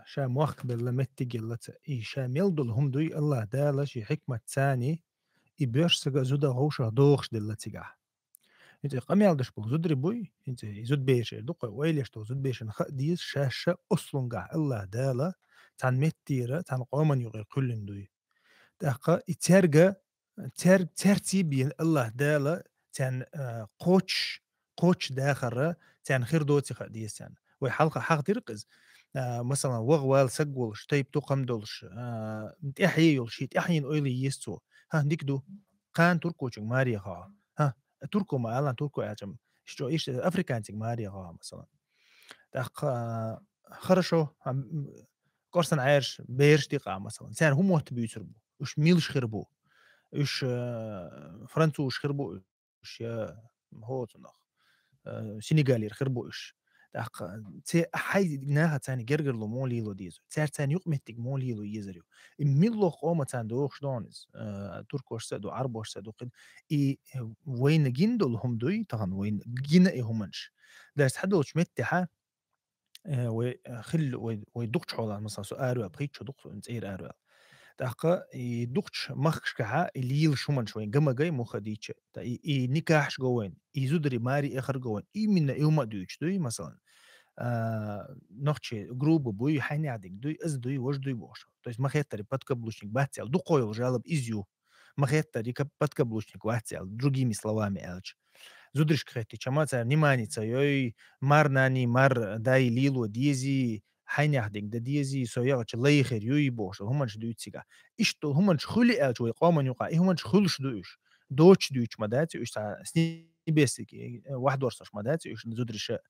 Speaker 3: شا موخ دلا متجلا إي شا ميلدل هم دوي الله دالا شي حكمة ثاني إبيرش سجا زودا هوشة دوخش دلا تيجاه انت قميال دش بو زود ربوي انت زود بيش دقة ويلش تو زود بيش نخ ديس شاشة أصلاً قاع الله دالا تان متيرة تان قومن يغير كل دوي دقة ترجع ترتيب الله دالا تان قوتش داخرة تان خير دوتي خديس تان وي حلقة حق تركز مثلا وغوال سجول شتيب تقم دولش تحيي شيء تحيين أولي يستو ها ديكدو قان تركوش ماريا ها تركو ما الان تركو اعجم شو ايش افريكانتك ماريا مثلا دق خرشو كورسن عايش بيرش دقه مثلا سان هم تبيتربو وش ميلش خربو وش فرنسوش خربو وش هو تنخ سينيغالي خربو وش دق تي حي ناها ثاني جرجر لو مولي لو ديزو تار ثاني يقمتك مولي لو يزريو ميلو قومه ثان دوخ دونز تركوش سدو عربوش سدو قد اي وين جندل هم دوي طبعا وين جنا همنش درس حدوش متها وخل ويدقش حولا مثلا سؤال بقيت شو دقش انتير ارو دقه يدقش مخش كها الليل شو من شوين جما جاي مخديتش تا اي نكاحش جوين يزودري ماري اخر جوين اي من يوم دويش دوي مثلا نوختشي جروب بوي حيني عدك دوي از دوي وش دوي بوش то есть махеттари подкаблучник бахтел дукойл жалоб изю махеттари подкаблучник бахтел другими словами элч зудриш кхети чамаца вниманица ёй марнани мар дай лилу дизи حيني عدك دا ديزي سوياغش الله يخير يوي بوش همانش دويتسيغا اشتو همانش خلي الچ وي قومن يقع همانش خلش دويش
Speaker 2: دوتش دوتش مداتي إيش تاع سني بيسك واحد ورصش مداتي إيش نزود رشاء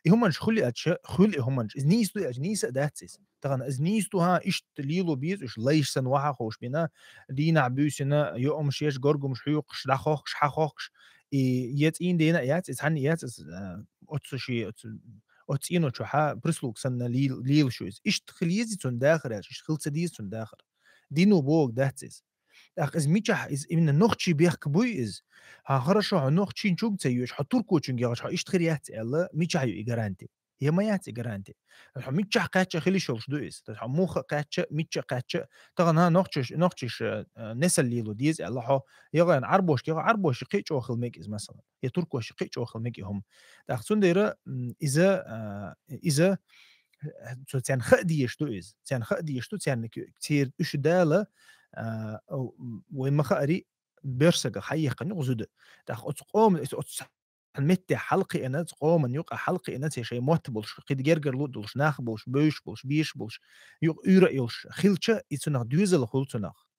Speaker 2: همنش خلي أتش خلي همنش إزنيستو أجنيس داتسيس طبعا إزنيستو ها إيش تليلو بيز إيش ليش سن واحد خوش بينا دينا عبوسنا يوم شيش جرجو مش حيوقش دخوخش حخوخش يت إين دينا يات إز هني يات إز أتسشي أتسينو شو برسلوك سنة ليل شويز إيش تخليزي تون داخل إيش خلص ديز تون داخل دينو بوك داتسيس أخ إز ميتشح إز إن النخشي بيحكبوي إز ها خرشوا النخشي نشوف تسيوش حتركو تشنجاش إيش تخريات الله ميتشح يجرانتي هي ما ياتي جرانتي ميتشح قاتش خلي شوش دو إز موخ قاتش ميتش قاتش طبعا ها نخشش نسل ليلو ديز الله هو يغان عربوش قيتش أخل ميك إز مثلا يتركوش قيتش أخل ميك هم تأخذون ديرة إذا تيان خديش دو إز تيان خديش دو تيان كتير إيش دالة وما خاري بيرسق حيق نغزد تاخ قوم المت حلقي انا قوم ان يقع حلقي انا شيء موتبلش قد جرجر لودلش ناخبلش بوش بيشبلش يقرا يلش خلچه يتنخ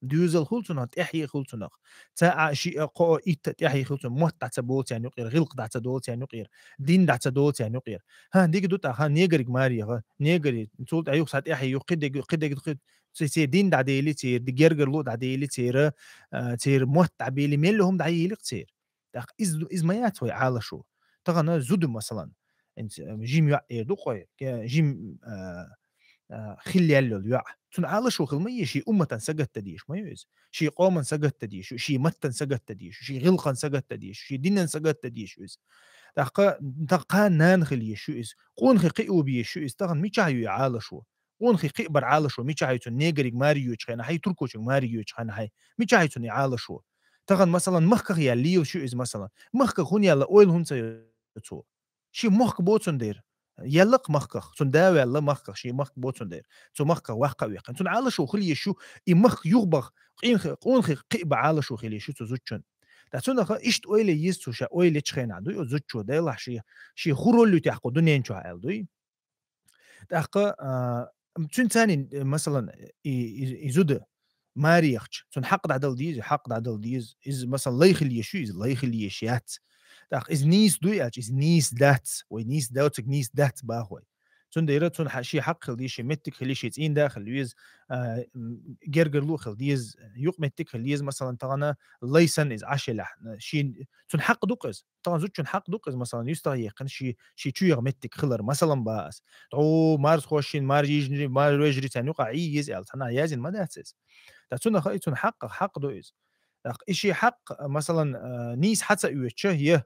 Speaker 2: دوزل خلتنخ تحيي خلتنخ تا شيء قو ايت تحيي خلتن موت تبوت يعني يقير غلق تدوت يعني يقير دين تدوت يعني يقير ها ديك دوت ها نيجرك ماري نيجري تقول ايوه ساعات يحيي قد سي دين دعديلي تير دي جرجر لود دعديلي تير تير موت عبيلي مين لهم دعيلي تير داخ إز ما ياتوي على شو طبعا زود مثلا انت جيم يا دوقي جيم خلي يا تون على شو خلمية شي أمة سجت تديش ما يوز شي قوما سجت تديش شي متن سجت تديش شي غلقا سجت تديش شي دينا سجت تديش يوز دقا نان خلي شو إز قون خي بي شو إز طبعا ميشايو على شو قون خي بر على شو ميشايو تون نيجريك ماريو تشخنا هاي تركو ماريو تشخنا هاي ميشايو تون على شو طبعا مثلا مخك يا ليو شو إز مثلا مخك هون يلا أويل هون سيتو شي مخك بوتون دير يلق مخك تون داوي يلا مخك شي مخك بوتون دير تو مخك واقع ويقن تون على شو خلي شو مخ يغبغ قون خي قيب على شو خلي شو تزوجن تاتون خا إشت أويل يستو شا أويل تشخين عدو يزوجو ديلا شي خرولو تحقو دنيا شو عالدوي تحقا تون ثاني مثلا يزود ماريخش تون حق عدل ديز إز مثلا لا يخلي يشو إز لا يخلي يشيات تاخ إز نيس دوي إز نيس دات ونيس داوتك نيس دات باهوي تون ديرة تون شي حق خلي شي متك خلي شي تين داخل يز جرجر لو خل ديز يق متك خلي يز مثلا تغنا ليسن إز عشلح شي تون حق دوقز طبعا زوج تون حق دوقز مثلا يستغيق شي تشيغ متك خلر مثلا باس او مارس خوشين مار يجري مار يجري تاني يقع يز التنا يازن ما داتس تاتون خايتون حق دويز إشي حق مثلا نيس حتى يوتشه هي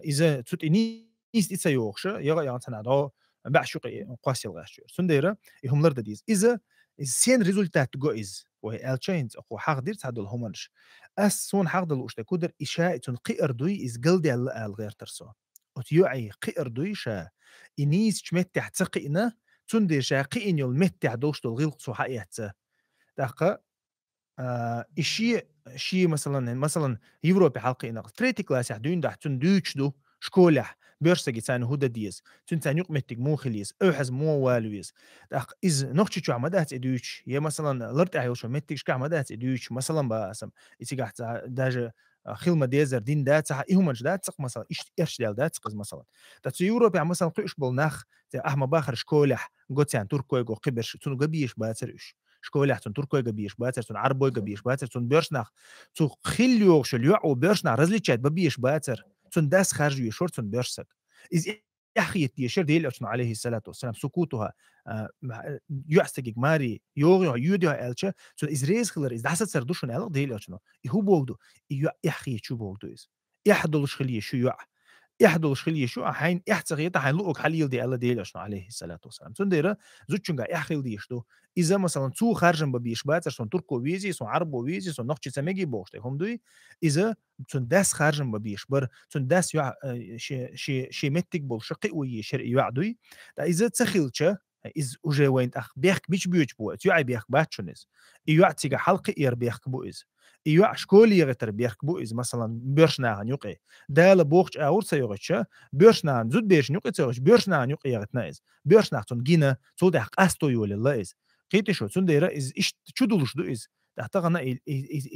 Speaker 2: إذا تut نيس إتسا يوخشه يغا يعني دو بعشق قاسي الغاشير سنديرة يهم لرد ديز إذا سين ريزولتات جويز وهي التشينز أو حق دير تعدل همنش سون حق دل وشتا كودر إشاء تنقير دوي إز جلدي على الغير ترسو وتيوعي قير دوي شا إنيس تمتع تقينا تندير شا قيين يول متع دوشتو الغلق سو حقيقتا دقا شي مثلا يوروبي حلقي نقل تريتي كلاس يحدون ده تون دوتش دو شكولح بيرسجي تان هودا ديز تون تان يقمتك مو خليس او حز مو والويز داق از نوختي شو عمدات ادوتش يا مثلا لرت ايوشو متك شكا عمدات ادوتش مثلا باسم يتيقع داجه خيلما ديزر دين دات صح إيهم مش دات مثلا إيش ديال دات مثلا تاتو يوروبي مثلا قيش بالنخ أحمد باخر شكولح قوتيان تركوي جو قبرش تون قبيش باترش شكولح تون تركوي قبيش باتر تون عربوي قبيش باتر تون بيرشناخ تو خيليو شليو وبيرشنا رزليتشات ببيش باتر تون داس خارج يشور تون بيرسك إز أخي يشير ديل أشنا عليه الصلاة والسلام سكوتها يعستك ماري يوغيو يوديو ألشة تون إز ريز خلر إز دحسة سردوشون ألق ديل أشنا يهو بوغدو أخي شو بوغدو إز يحدلش خليه شو يع يحدلش خليه شو حين يحتغيتا حين لوك حليل دي الله ديل أشنا عليه الصلاة والسلام تون ديرا زوجنجا يحيل ديشتو إذا مثلا تو خارجن ببيش باتر سون تركو ويزي سون عربو ويزي سون نقشي سمجي بوشتي هم دوي إذا تون داس خارجن ببيش بر تون داس يع شي متك بول شقي وي شرقي يعدوي دا إذا تخيلتش إز وجه وين أخ بيحك بيش بيوش بو تيوعي بيحك باتشونيز يعتيجا حلقي إير بيحك بو إز يوع شكولي يغتر بيحك بو إز مثلا بيرشناهن يقي دال بوخش أور سيغتش بيرشناهن زود بيرش يقي تيغش بيرشناهن يقي يغتنا إز بيرشناهن تون جينا تود أخ أستو يولي الله إز قيت شو تون ديرا إز إيش تشدولش دو إز تحتغنا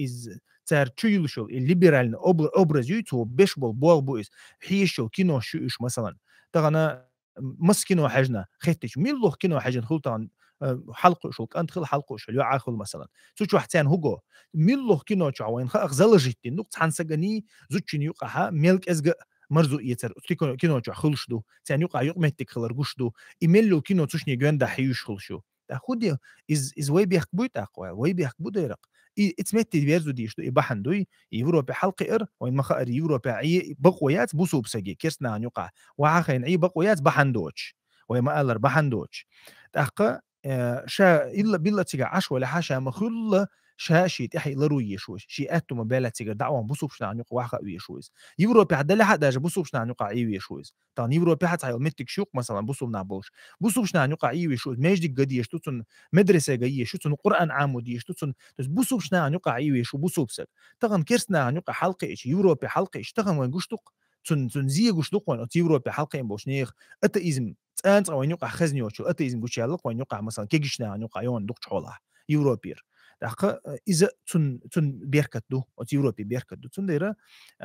Speaker 2: إز تار تشيلشوا الليبرال أبرزيتو بيشبل بوغبويس حيشوا كينو شوش مثلا تغنا مسكينو حاجنا خيتش ميلو كينو حاجة خلطان حلقه شو كان دخل حلقه شو يا عاخل مثلا سوتش واحد ثاني هوجو ميلو كينو تشاوين خزل جيتي نقط حنسجني زوتشين يقعها ميلك ازق مرزو يتر كينو تشخلش دو ثاني يقع يقمتك خلرجوش دو إيميلو كينو تشني جوان حيوش خلشو تاخدي إز وي بيحكبوي تاقوى وي بيحكبو ديرق اتمتي بيرزو ديش دو يبحندوي يوروبي حلقة وين مخاطر يوروبي عي بقويات بوسو بسجي كيرسنا يقع وعاخين عي بقويات بحندوش وما قالر بحندوش تاقى شا إلا بيلا تيجا عش ولا حاشا مخل شا شي تحي لروي شويش شي أتو مبالة تيجا دعوة بوسوبش نعنيق واحد ويا شويس يوروبي حدا لا حدا بوسوبش نعنيق عيوي شويس طان يوروبي حتى هاي متك شوق مثلا بوسوب نابوش بوسوبش نعنيق عيوي شويس ماجدك قديش توتن مدرسة جاية شو تن قرآن عاموديش توتن بوسوبش نعنيق عيوي شو بوسوبسك تغن كيرسنا نعنيق حلقة إيش يوروبي حلقة إيش تغن وين قشتق تن زي قشتق وين يوروبي حلقة إن بوشنيخ أتإزم أنت وين يقع خزني وشو أتيزم بوشيالك وين يقع مثلا كيجشنا يقع يون دكتور حولها يوروبير دقة إذا تن بيركت دو أو يوروبي بيركت دو تن ديرة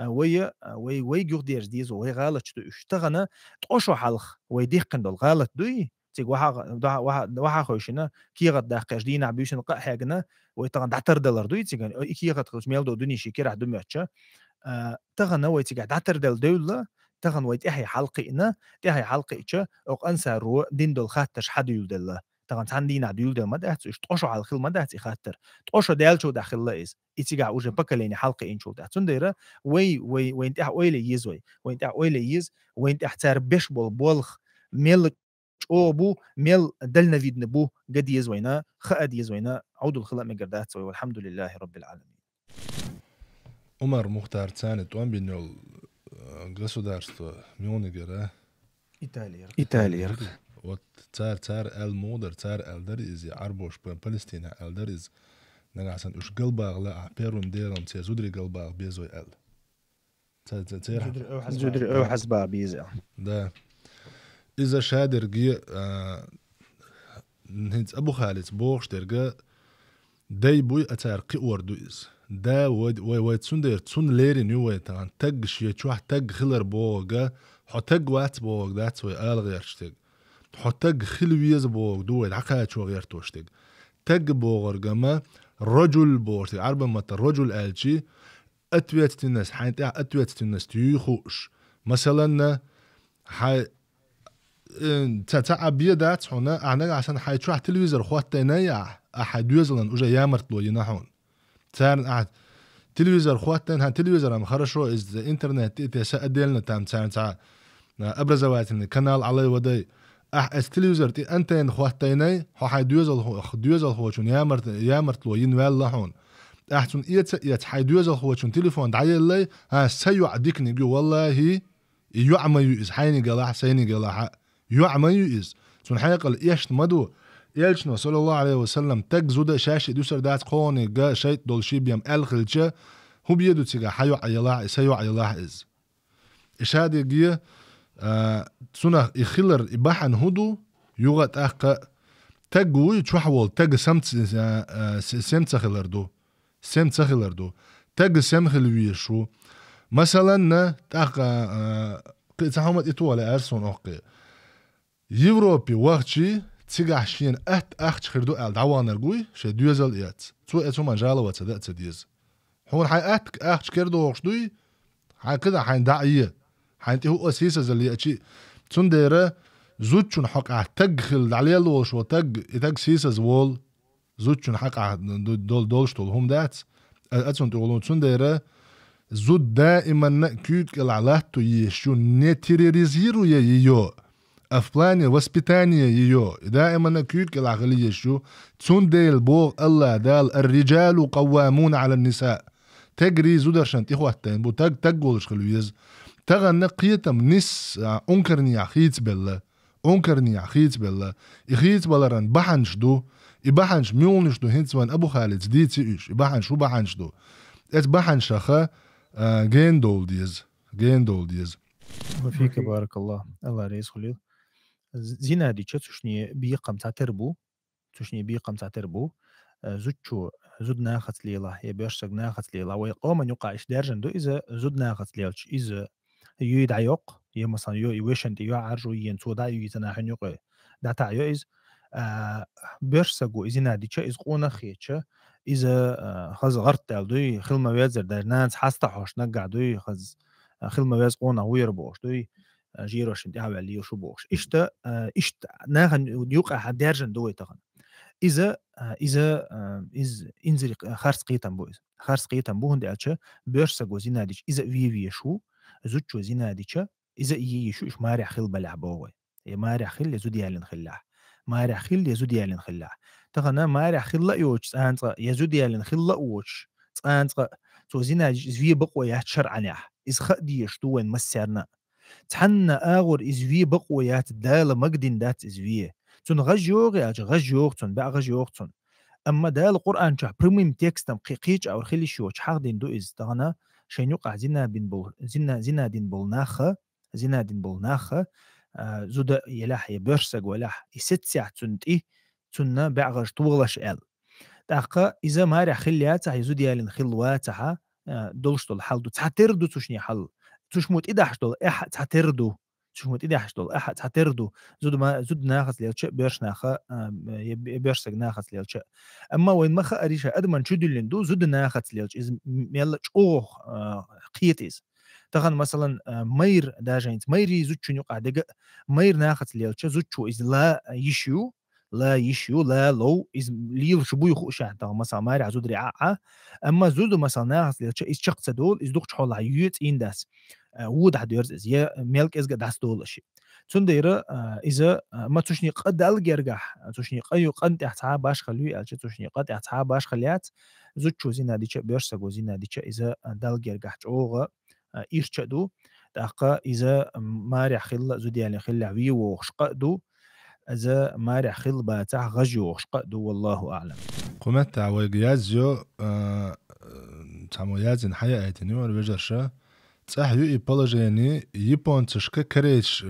Speaker 2: وي جودير ديز وي غلط دو اشتغنا تقشوا حلخ وي ديقن دول غلط دوي تيج واحد خوشنا كي غد دقيش دينا عبيشن قا حاجنا وي تغن دعتر دولار دوي تيجان كي غد خوش ميل دو دني شي كي راح دميتشا تغنا وي تيج دعتر دولار تغن ويت إحي حلقة تحي حلقة أو أنسى رو دين دول خاطرش حد يلدله تغن تندين عدو يلدل ما دهتش تقشوا على الخل ما دهتي خاطر تقشوا ديال شو داخل لايز يتيجع وجه بكليني حلقة إن شو دهتون ديرة وين تح ويلي يزوي وين تح ويلي يز وين تح تار بيش بالخ ميل أو بو ميل دلنا فيد نبو قد يزوينا خد يزوينا عود الخلق مقردات سوي والحمد لله رب العالمين.
Speaker 4: عمر مختار ثاني توان بينول государство Мюнигера
Speaker 2: Италия
Speaker 4: вот цар Элмудер цар Элдер из Арбош Палестина Элдер из нагасан уж галбаг ла перун дерон те зудри галбаг безой эл цар
Speaker 2: زودري أو حسبا بيزا
Speaker 4: да إذا شادر جي هنت أبو خالد بوش درجة داي بوي أتار قور دويز دا وي تسندر تسن ليري نيوي تان تج شي تشوح تج خلر بوغا حتج وات بوغ دات وي آل غيرشتج حتج خلويز بوغ دوي العقا شو غير توشتج تج بوغر جما رجل بوغ عربا مت الرجل آلشي أتويت الناس حينتع أتويت الناس تيخوش مثلا حي تتع بيدات هنا أنا عشان حيتشوح تلفزيون خواتنا يا أحد يوزلن وجا يامرتلو ينحون تان قاعد تلفزيون خواتن ها تلفزيون مخرشو از انترنت تسادلنا تام تاع ابرزوات القناه على ودي اس تلفزيون تي انتن خواتيني هو حيدوزل هو شون يامرت لو ينوالهون احسن يت حيدوزل هو شون تليفون دعي لي ها سيعديك نجي والله يعمي از حيني قلا حسيني قلا يعمي از شون حيقل ايش مدو يلشنو صلى الله عليه وسلم تك زودا شاشي دوسر دات قوني قا شيط دولشي بيام الخلجة هو بيدو تيغا حيو عيلاح سيو عيلاح إز إشادي جيه تسونا إخلر إباحن هدو يوغت أخا تقوي تشوحول تق سمت خلر دو تق سم خلويشو مثلا تاقا تحومت إتوالي أرسون أوقي يوروبي وقتي تيجا حشين أخت خردو الدعوان رجوي شيء دوزل إيات تو مجاله وتصدق تديز هون حي أخت كردو وخشدوي حي كده حين داعية حين هو أسيس اللي أشي تنديره زوجون حق تجخل عليه لوش وتج سيسز وول زوجون حق دولش طول هم دات أتون تقولون تنديره زود دائما كيك العلاقة يشو نتيريزيرو ييو أفلاني وسبيتانية ييو دائما كيك العقلية شو تنديل بوغ الله دال الرجال قوامون على النساء تجري زودرشان تيخواتين بو تقولش خلويز تغنى قيتم نس أنكرني عخيت بالله إخيت بالران بحنش دو إبحنش ميونش دو هنتوان أبو خالد ديتي إيش إبحنش وبحنش دو إت بحنش أخا جين دول ديز
Speaker 2: وفيك بارك الله رئيس خليل زينا دي تشني بيقم تعتربو زوتشو زود ناخت ليلا هي بيرسق ناخت ليلا ويقوم أن يقع إيش درجن دو إذا زود ناخت ليلش إذا يدع يق هي مثلا يوشن دي يعرجو ينسو دا يزناحن يق دا تعيو إذ بيرسقو إذا نادي إذا قونا خيتش إذا خز غرت دوي خل ما ويزر در نانس حاستا حوش نقع دوي خز خل ما ويز قونا ويربوش دوي جيروش انتي عوالي يوشو بوش إشتا ناخن يقع درجن دوي تغن إذا إنزل خارس قيتن بو خارس قيتن بو هندي أتش بيرسقو زيناديش إذا في شو زوجو زيناديش إذا يشو إش مارع خل بلعبوه مارع خل يزود يالن خلاح مارع خل يزود يالن خلاح تغنا مارع خل يوش أنت يزود يالن خل يوش أنت تو زيناديش في بقوة يهتشر عنيح إذا خديش تو وين مسرنا تحنا آغر إذا في بقوة يهتدال مقدين دات إذا فيه تون غجيوغ تون بقى غجيوغ تون أما دا القرآن جا بريميم تكستم قيقيج أو خلي شو حق دين دو إز تغنا شين يقع زنا دين بولناخ زود يلاح يبرسق ولاح يست ساعة تنتي تنا بعغش طولش ال تاقا إذا ما رح خلياتها يزود يالين خلواتها دولش دول حل دو تحتردو تشني حل تشموت إذا حشدول تحتردو شومت إذا حشتول أحد تعتردو زود ناخذ ليلش بيرش ناخذ بيرسق ناخذ ليلش أما وين ما خاريش أدمن شدولين دو زود ناخذ ليلش إذا ميلا أوه قيتيز تغن مثلا مير داجينت ميري زود شنو قاعد مير ناخذ ليلش زود شو إذا لا يشيو لا لو إذا ليل شبوي خوشة تغن مثلا مير عزود رعاعة أما زود مثلا ناخذ ليلش إذا شخص دول إذا دوقش حول عيوت إنداس وود حد يرز يا ملك إزجا داس دول شيء تندير إذا ما تشني قد الجرجح تشني قيو قد احتها باش خلوي ألش تشني قد احتها باش خليات زود شو زينا ديش بيرسق وزينا ديش إذا دال جرجح أوغا إيش تدو تأقى إذا ما رح خل زود يعني خل عوي وخشقدو إذا ما رح خل باتع غجو وخشقدو والله أعلم
Speaker 4: قمت عويجيازيو تعمويازن حياة نيور بجرشة صحيو يبالجيني يبونشك كريش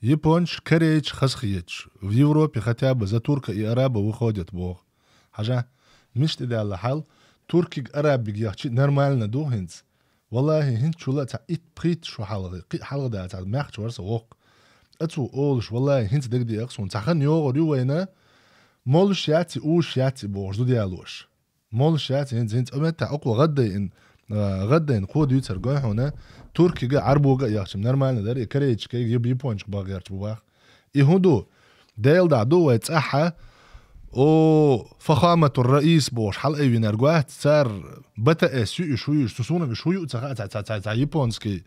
Speaker 4: يبونش كريش خسخيتش في أوروبا хотя бы за турка и араба выходят бог حاجة مش تدي على حال تركي أرابي يحكي نورمالنا دو هنز والله هنز شو لا تعيد بريت شو حلقة ده تعال ما يحكي ورث وق أتو أولش والله هنز دقدي أقصون تخن يوغ ريوينا مولش ياتي أوش ياتي بوغ دو ديالوش مولش ياتي هنز أمتى أقوى غدا قود يوتر جاي هنا تركي جا عربو جا ياخشم نورمالنا دار كريتش كي يبونش باغيرش بواخ يهودو دايل دعدو يتصحى او فخامة الرئيس بوش حل اي نرجوات صار بتا شوي سوسونا شوي تاع يبونسكي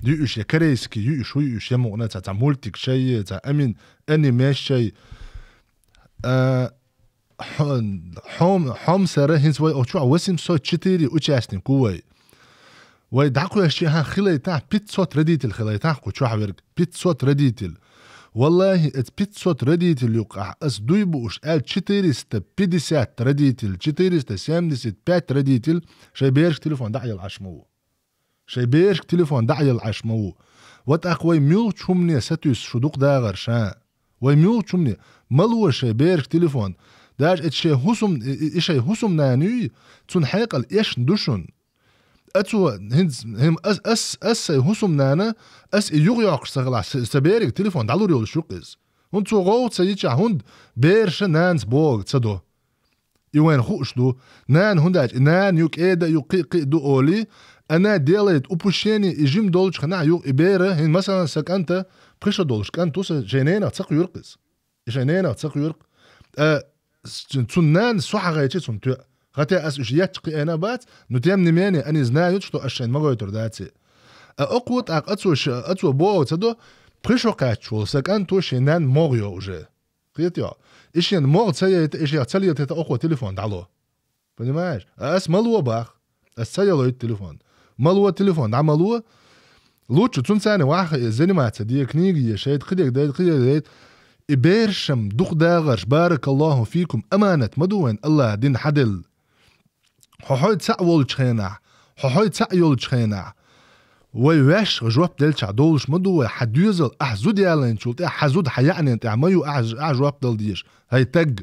Speaker 4: ديوش يا كريسكي يوش يمونا تاع مولتيك شيء تاع امين اني ماشي شيء حوم سره هنس وي اوچو وسم سو 4 участник كوي وي دعكو شي ها خلي تاع 500 رديتل خلي تاع كوچو حبرك 500 رديتل والله ات 500 رديتل يقع اس دويبوش ال 450 رديتل 475 رديتل شي بيرش تليفون دعي العشمو شي بيرش تليفون دعي العشمو وتاقوي ميل چومني ستوس شدوق داغر شا وي ميل چومني ملو شي بيرش تليفون داج اتشي هسم ناني تون حيقل ايش ندوشن اتو هنز هم اس هسم نانا اس يغيق سغلا سبيرك تليفون دالور يول شوقز هنتو غو تسيتشا هند بيرش نانس بوغ تسدو يوين خوش دو نان هنداج نان يوك ايدا يوقيق دو اولي انا دياليت اوبوشيني يجيم دولش خنا يوق ابيره هن مثلا سك انت بريش دولش كان توس جينينا تسق يرقز جينينا تسق يرق تنان سوحة غايتي تنتو غاتي اسوشيات تقي انا بات نتيم نمياني اني زنايوت شتو اشين مغويتر داتي اقوت اتو بو تدو بريشو قاتشو سكان تو شينان موغيو جي قيتيا اشين موغ تسيت اشي تسليت اقوى تليفون دالو понимаешь اس مالو باخ السيلو التليفون مالو التليفون عملوه لوتش تنساني واحد زينمات دي كنيجي شيت قديك دايت إبيرشم دوخ داغرش بارك الله فيكم أمانة مدوين الله دين حدل حوحوي تسعول تشخينع حوحوي تسعيول تشخينع ويواش جواب دلتش دولش مدوي حديوزل أحزود يالين شولت حزود حيعني انت عميو أعجواب دل ديش هاي تق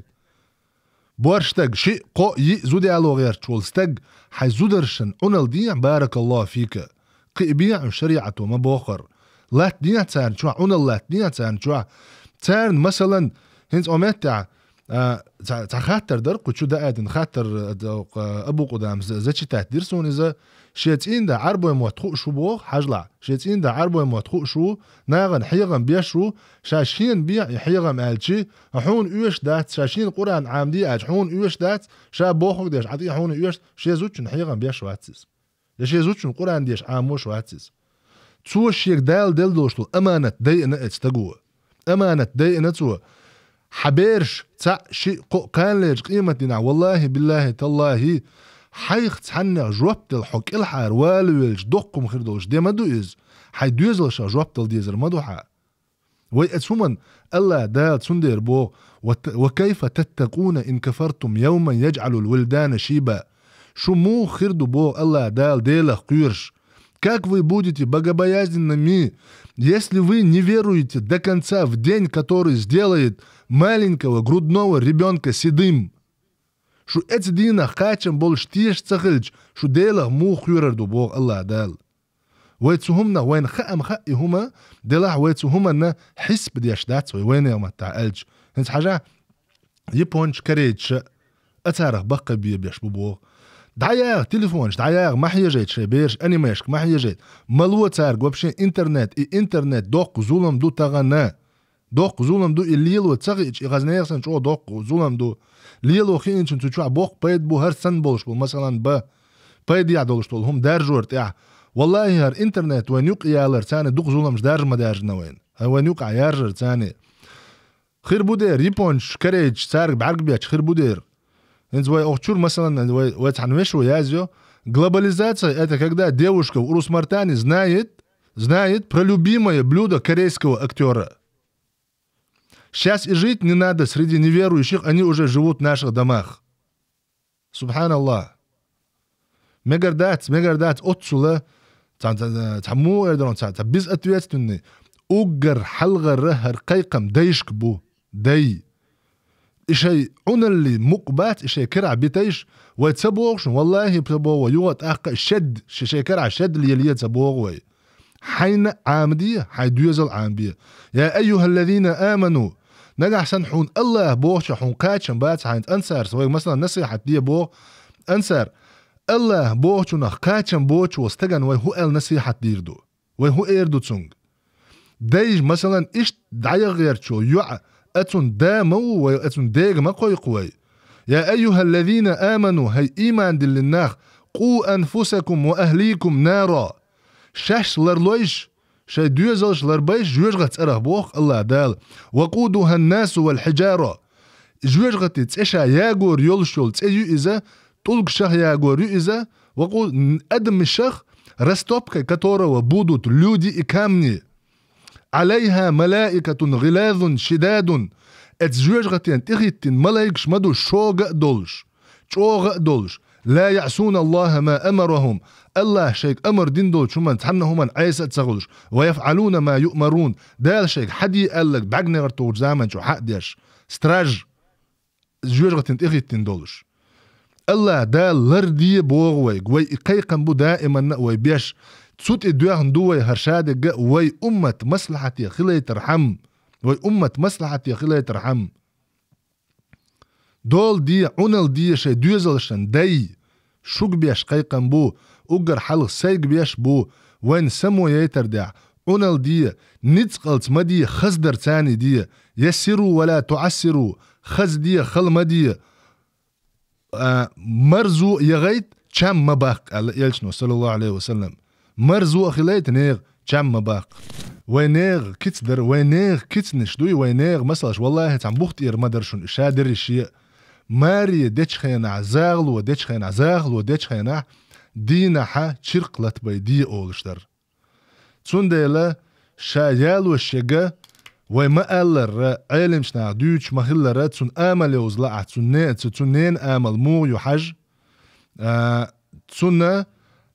Speaker 4: بورشتق شيء قو زودي على غير تقول استق حي زودرشن عنل دي بارك الله فيك قبيع شريعته ما بوخر لا دي تان شو عنل لا دي تان شو تان مثلا هنز أمتع خاطر درق وشو ده أدن خاطر أبو قدام زتشي تدرسون إذا شيتين ده عربو موتخو شو بوخ حجلع شيتين ده عربو موتخو شو ناغن حيغم بيشو شاشين بيع حيغم ألشي حون يوش دات شاشين قرآن عامدي حون يوش دات شا بوخك ديش عطي حون يوش شي زوتشن حيغم بيشو هاتسيس شي زوتشن قرآن ديش عاموش هاتسيس تو الشيك دال دوشتو أمانة دينا اتستقوه أمانة دينا تو حبيرش تاع شيء كان ليش قيمة دينا والله بالله تالله حيخ تحنى جوابت الحق الحار والويلش دقكم خيردولش دي ما دويز حي دويزلش جوابت الديزر ما دوحا ويأتسومن الله دال تسندير بو وكيف تتقون إن كفرتم يوما يجعل الولدان شيبا شو مو خيردو بو الله دال ديلах قيرش. Как вы будете богобоязненными, если вы не веруете до конца в день, который сделает маленького грудного ребенка седым? Шо эти дина хачем больше тиеш цахильч, шо делах му хюрерду Бог Аллах дал. ويتسهمنا وين خأم خأيهما دلح ويتسهمنا حسب ديش داتسوي وين يوم تعالج هنس حاجة يبونش كريتش أتارخ بقى بيش ببوغ دعياغ تليفونش دعياغ ما حيجيت شي بيرش أنيميشك ما حيجيت ملوة تارق وبشين إنترنت دوق ظلم دو تغنى دوق ظلم دو الليل وتسغيش إغازنيغ سنشو دوق ظلم دو ليلو خين شنتو تشوع بوق بايد بو هر سن بولش بول مثلا بايد يعدولش طول هم دارجور تاع والله هر انترنت وين يوقع يالر تاني دوق ظلم مش دارج ما دارجنا وين وين يوقع يارجر تاني خير بودير يبونش كريج سارق بعرق بياتش خير بودير انت وي اوتشور مثلا وي تعنوشو يازيو глобализация это когда девушка в Урус-Мартане знает про любимое блюдо корейского актера. Сейчас и жить не надо среди неверующих, они уже живут в наших домах. Субханаллах. Мегардат отсюда تعمو ايضا تعبيز اتويتني اوجر حلغر رهر قيقم ديشك بو دي اشي عون اللي مقبات اشي كرع بيتيش ويتسبوغش والله بتبوغ يوغت احقا شد شي كرع شد اللي يتسبوغ حين عامدية حي دويزل عامبية يا ايها الذين امنوا نجح سنحون الله بوغش حون قاتشن بات حين انسار سوى مثلا نصيحة دي بوغ انسار الله بوغش نخ قاتشن بوغش واستغن وي هو النصيحة ديردو وي هو ايردو تسونغ دايج مثلا ايش دعيا غيرتشو يوع اتون دامو وي اتون ديغ ما قوي قوي يا ايها الذين امنوا هي ايمان دلناخ قو انفسكم واهليكم نارا شاش لرلويش شاي دوزلش لربيش جوجغت اره بوخ الله دال وقودها الناس والحجاره جوجغت تسشا ياغور يولشول تسيو اذا طلق شخ ياغور اذا وقود ادم الشخ رستوبك которого будут люди и камни عليها ملائكة غلاظ شداد اتزوجغتين تغيتين ملايكش مدو شوغ دولش لا يعصون الله ما أمرهم الله شيك أمر دين دول شو من تحنهم عيسى تسغلش ويفعلون ما يؤمرون دال شيك حدي قالك بعقني غرطوج زامن شو حق ديش ستراج زوجغتين تغيتين دولش الله دال لردي بوغوي وي قيقن بو دائما وي بيش تسوت ادواه دوي هرشاد وي أمة مصلحتي خلي ترحم وي أمة مصلحتي خلي ترحم دول دي عنل دي شي دوزلشن دي شوك بيش قيقن بو اقر حلق سيق بيش بو وين سمو يتردع عنل دي نتقلت مدي خزدر تاني دي يسروا ولا تعسروا خز دي خل مدي مرزو يغيت شام مباق يلشنو صلى الله عليه وسلم مرزو أخليت نيغ شام مباق وينيغ كتدر وينيغ كتنش دوي وينيغ مسلاش والله تعم بوختير مدرشون شادر الشيء ماري ديش خينا زاغل وديش خينا زاغل وديش خينا دينا حا شرقلت بيدي أولشتر تسونديلا شايال والشيقة وما ألر علم شنا دوش مخلر تسون آمل يوزلع تسونين آمل مو يحج تسونا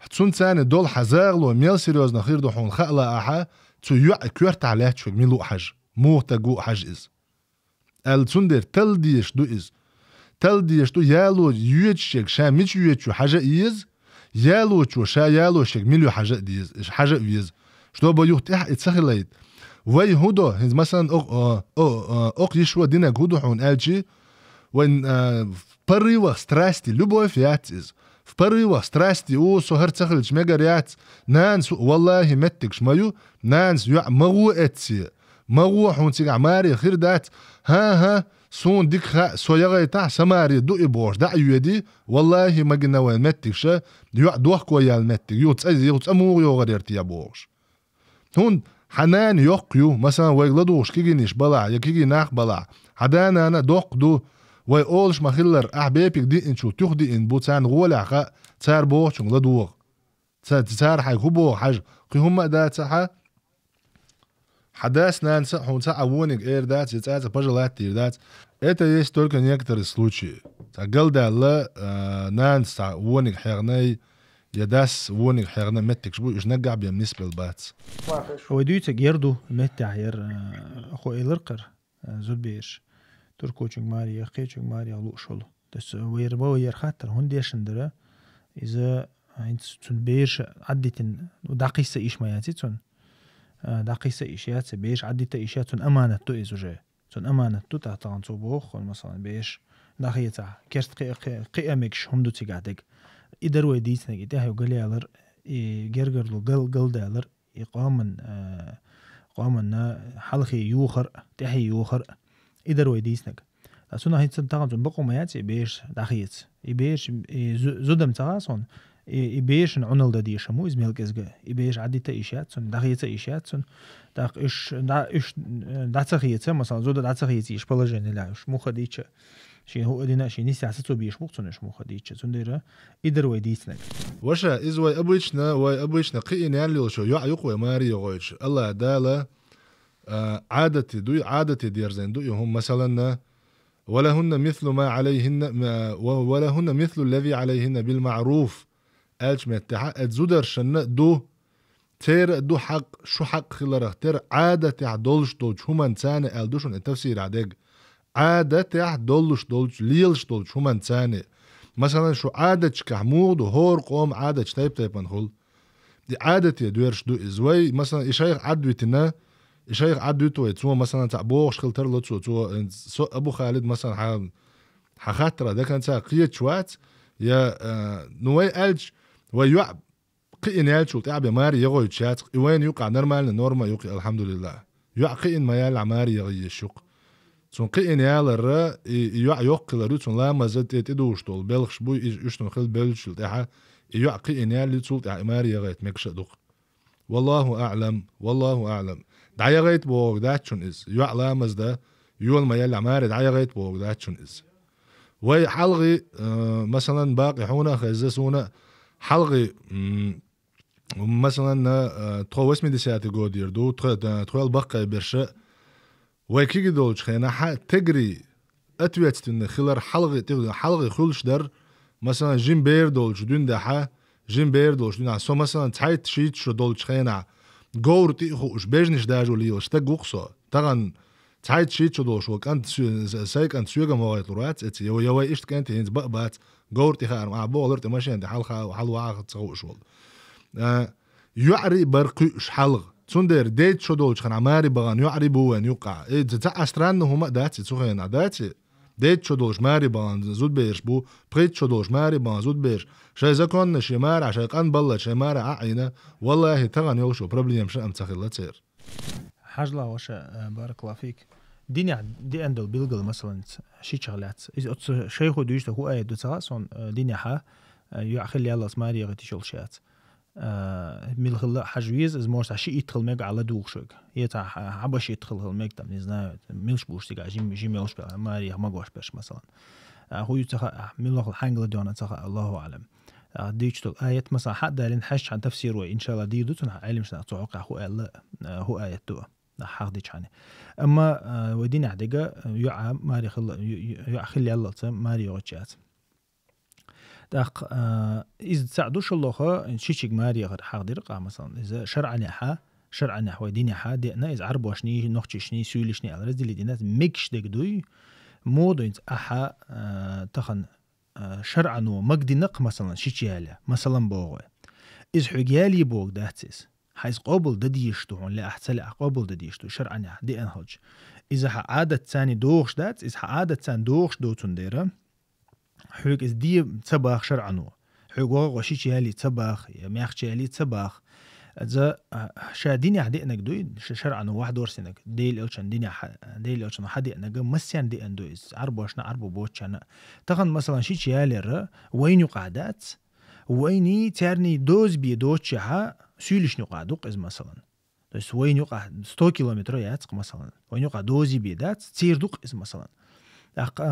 Speaker 4: تسون تاني دول حزاغل وميل سيريوز نخير دو حون خألا أحا تو يوع كورت عليه تشوك ميلو حج مو تقو حج إز تسوندير تل ديش دو إز تل ديشتو يالو يوتشك شا مش يوتشو حاجة إيز يالو شو شا يالو شك مليو حاجة ديز حاجة إيز شتو بيو تح اتسخليت وي هودو هز مثلا أق يشوا دينك هودو حون ألجي وين بريوا ستراستي لبوي فياتيز في بريوا ستراستي او سهر تخلج ميجريات نانس والله متكش مايو نانس يع مغو اتسي مغو حون تيغ عماري خير دات ها سون ديك خا سويغي تاع سماري دو إبوش دا يودي والله ما قلنا وين متكش يع دوخ كويا المتك يوت أمور يغيرتي يا بوش هون حنان يقيو مثلا ويغلدوش كيجينيش بلع يا كيجي ناخ بلع حدان أنا دوق دو وي أولش ما خلر أحبابك دي إن شو تخدي إن بوتان غولع خا تار بوش غلدوغ تار حي خبو حاج قيهم دا تاع حداس نانس حون تاع وونك إير دات يتاع بجلات تير دات это есть только некоторые случаи تقلدا لا نانس تاع وونك حيرني يداس وونك حيرنا متك شبو إيش نقع بالنسبة للبات
Speaker 3: هو ديوت جيردو متع ير أخو إلرقر زود بيش تركوچنگ ماري يخيچنگ ماري علو شلو دس ويربو ير خاطر هنديشندره إذا أنت تون بيش عديتن ودقيسة إيش ما ياتي تون دقيسة إيشيات بيش عديت إيشيات تون أمانة تو إزوجه تون أمانة تو تعطان صبوخ مثلا بيش دقيقة كرت قيامكش هم دو تيجادك إدر ويديت نجي ده يقول يالر جرجر لو قل دالر قامن حلقي يوخر تحي يوخر إدر ويديت نج لسنا هيت تنتقل بقوا ما ياتي بيش دقيقة يبيش زودم تغاسون يبيش نعنل دديش مو إزميل كزجا يبيش عديت إيشات سن دقيقة إيشات سن دق إيش دعتخيته مثلا زود دعتخيتي إيش بلجن لا إيش مو خديتش شيء هو دينا شيء نسي عساتو بيش مقصنش مو خديتش سن ديره إدر ويديتنا
Speaker 4: وشا إز وي أبويشنا قيين يعني شو يقوى ماري يغويش الله دالا عادتي ديرزين دوي هم مثلا ولهن مثل ما عليهن ولهن مثل الذي عليهن بالمعروف ألش متحق زودر شن دو تير دو حق شو حق خلره تير عادة دولش هما انساني ألدوشن التفسير عدق عادة دولش ليلش هما انساني مثلا شو عادة كحمود وهور قوم عادة تايب منخل دي عادة دويرش دو إزوي مثلا إشايخ عدوتنا إشايخ عدوتو يتسوى مثلا تعبوش خلتر لتسو تو أبو خالد مثلا حخاطرة ده كان قية شوات يا نوي ألج ويعب قين يالشو تعب ماري يغوي تشات وين يقع نورمال نورما يقع الحمد لله يع قين ما يال ماري يغي الشق سون قين يال الر يع يق لروتون لا ما زت تدوش طول بلخش بو يشتون خل بلش تاعها يع قين يال تسول تاع ماري يغي مكش دق والله اعلم دعي غيت بوغ داتشون از يع لا مزدا يول ما يال ماري دعي غيت بوغ داتشون از وي حلغي مثلا باقي حونا خزسونا حلقي مثلا تخو اسمي دسياتي جودير دو تخو البقى برشا ويكيجي دولش خينا تجري اتويتن خلر حلقي خلش در مثلا جيم بير دولش دون دحا جيم بير دولش دون سو مثلا تايت شيت شو دولش خينا غورتي خوش بيجنش داجو ليش تقوقصو طبعا تايت شيت شو دولش وكانت سايك انت سوغا موغيت رات اتي يو ايش كانت هينز بقبات غورتي خار مع بولرت ماشي عند حلقه وحلوه تسوق شغل يعري برقش حلق تندر ديت شو دولش خن عماري بغان يعري بوين يوقع تاع استران هما داتي سخين داتي ديت شو دولش ماري بغان زود بيرش بو بريت شو دولش ماري بغان زود بيرش شي زكون شمار عشان قن بلد شمار عينه والله تغن يوشو بروبليم شو امتخيل تصير
Speaker 3: حاجلا واش بارك الله فيك دي اندل بيلغل مثلا شي شغلات شيخ دويش هو اي دو تاسون دنيا ح يخلي يلا سماري غتي شول شات ميل حجويز از موش شي يدخل ميج على دوخشك يتا حبش يدخل الميج تم نزنا ميلش بوش تيجا جي ميلش ماري ما غوش باش مثلا هو يتا ميل حانجل دون تاع الله اعلم ديجيتال ايات مثلا حدا لنحش عن تفسير ان شاء الله دي دوتن علم شنو توقع هو ايات دو حاضيش عنه اما ودينا عدقه يع ماري خلي يلا ماري غوتشات داق اذا تساعدوش الله شيشك ماري غير حاضر قا مثلا اذا شرع نحو دين ح دينا اذا عرب واشني نوختشني سولشني على رزل دينات ميكش دك دوي
Speaker 2: مودو إنت أحا تخن شرعا ومقدنق مثلا شيشيالا مثلا بوغ إز حجيالي بوغ داتسيس حيث قابل دديشتو هون لا أحتسل قابل دديشتو شرعا دي أنهج إذا عادة ثاني دوغش دات إذا عادة ثاني دوغش دو تنديرا حوك إز دي تباخ شرعا حوك وشيشيالي تباخ ميخشيالي تباخ إذا شاديني عدي أنك دوي شرعا واحد ورسنك ديل ألشان ديل ألشان حدي أنك مسيان دي أندو إز عربوشنا عربو بوتشانا تخن مثلا شيشيالي را وين يقعدات ويني تارني دوز بي دوتشها سيلش نقعدوق إز مثلا بس وين يقع 100 كيلومتر ياتق مثلا وين يقع دوزي بيدات تصير دوق إز مثلا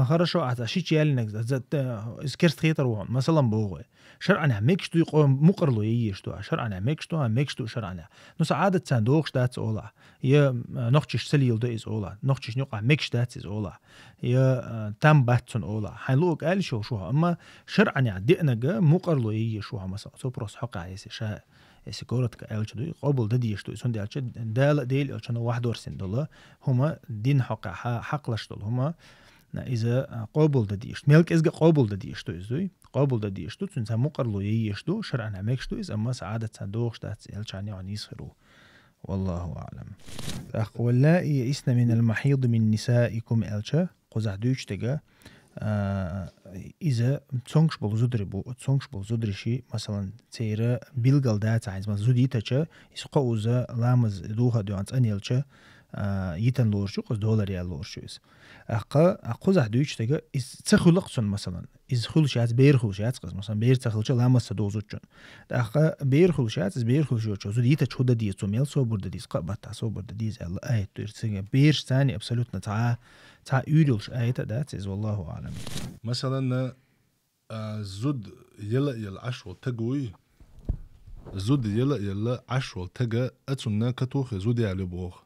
Speaker 2: خرشو عتاشيش يالنك زت اسكرت خيطر وهون مثلا بوغ شرعنا ميكشتو يقوم مقرلو يشتو شرعنا ميكشتو شرعنا نص عادة صندوقش دات اولا يا نوختش سليل دو از اولا نوختش نقع ميكش دات از اولا يا تام باتون اولا حنلوك قال شو اما شرعنا دينجا مقرلو يشوها مثلا سوبروس حقا يسشا سكورتك ألش دوي قبل دديش دوي سون دالش دال ديل ألشنا واحد ورسين دولا هما دين حقلش دول هما إذا قابل دديش ملك إذا قابل دديش تو إزوي قابل دديش تو تنسى مقرلو يشتو شرعنا ميكشتو إذا أما سعادة صندوقش دات إلشاني عن يسخرو والله أعلم. أخ واللائي يئسن من المحيض من نسائكم إلشا قزع دوش تجا إذا تونش بالزدري تونش بالزدري شيء مثلا تيرا بيلقال دات عايز مثلا زودي تجا يسقوزا لامز دوها دو عنس أنيلشا يتن لورشو قص دولار يا لورشوز أقوزح دويش تجا إز تخلقسون مثلا إز خلشات بير خلشات قص مثلا بير تخلش لامز دوزوجن أخ بير خلشات إز بير خلشوش زودي تجا ده ديز توميل صوبر ده ديز قبض صوبر ده ديز الله أيه ترسيج بير ثاني أبسولوتنا تاع يودلش أيه تدات إز والله أعلم.
Speaker 4: مثلا زود يلا عشرة تجوي زود يلا عشرة تجا أتونا كتوخ زودي على بوخ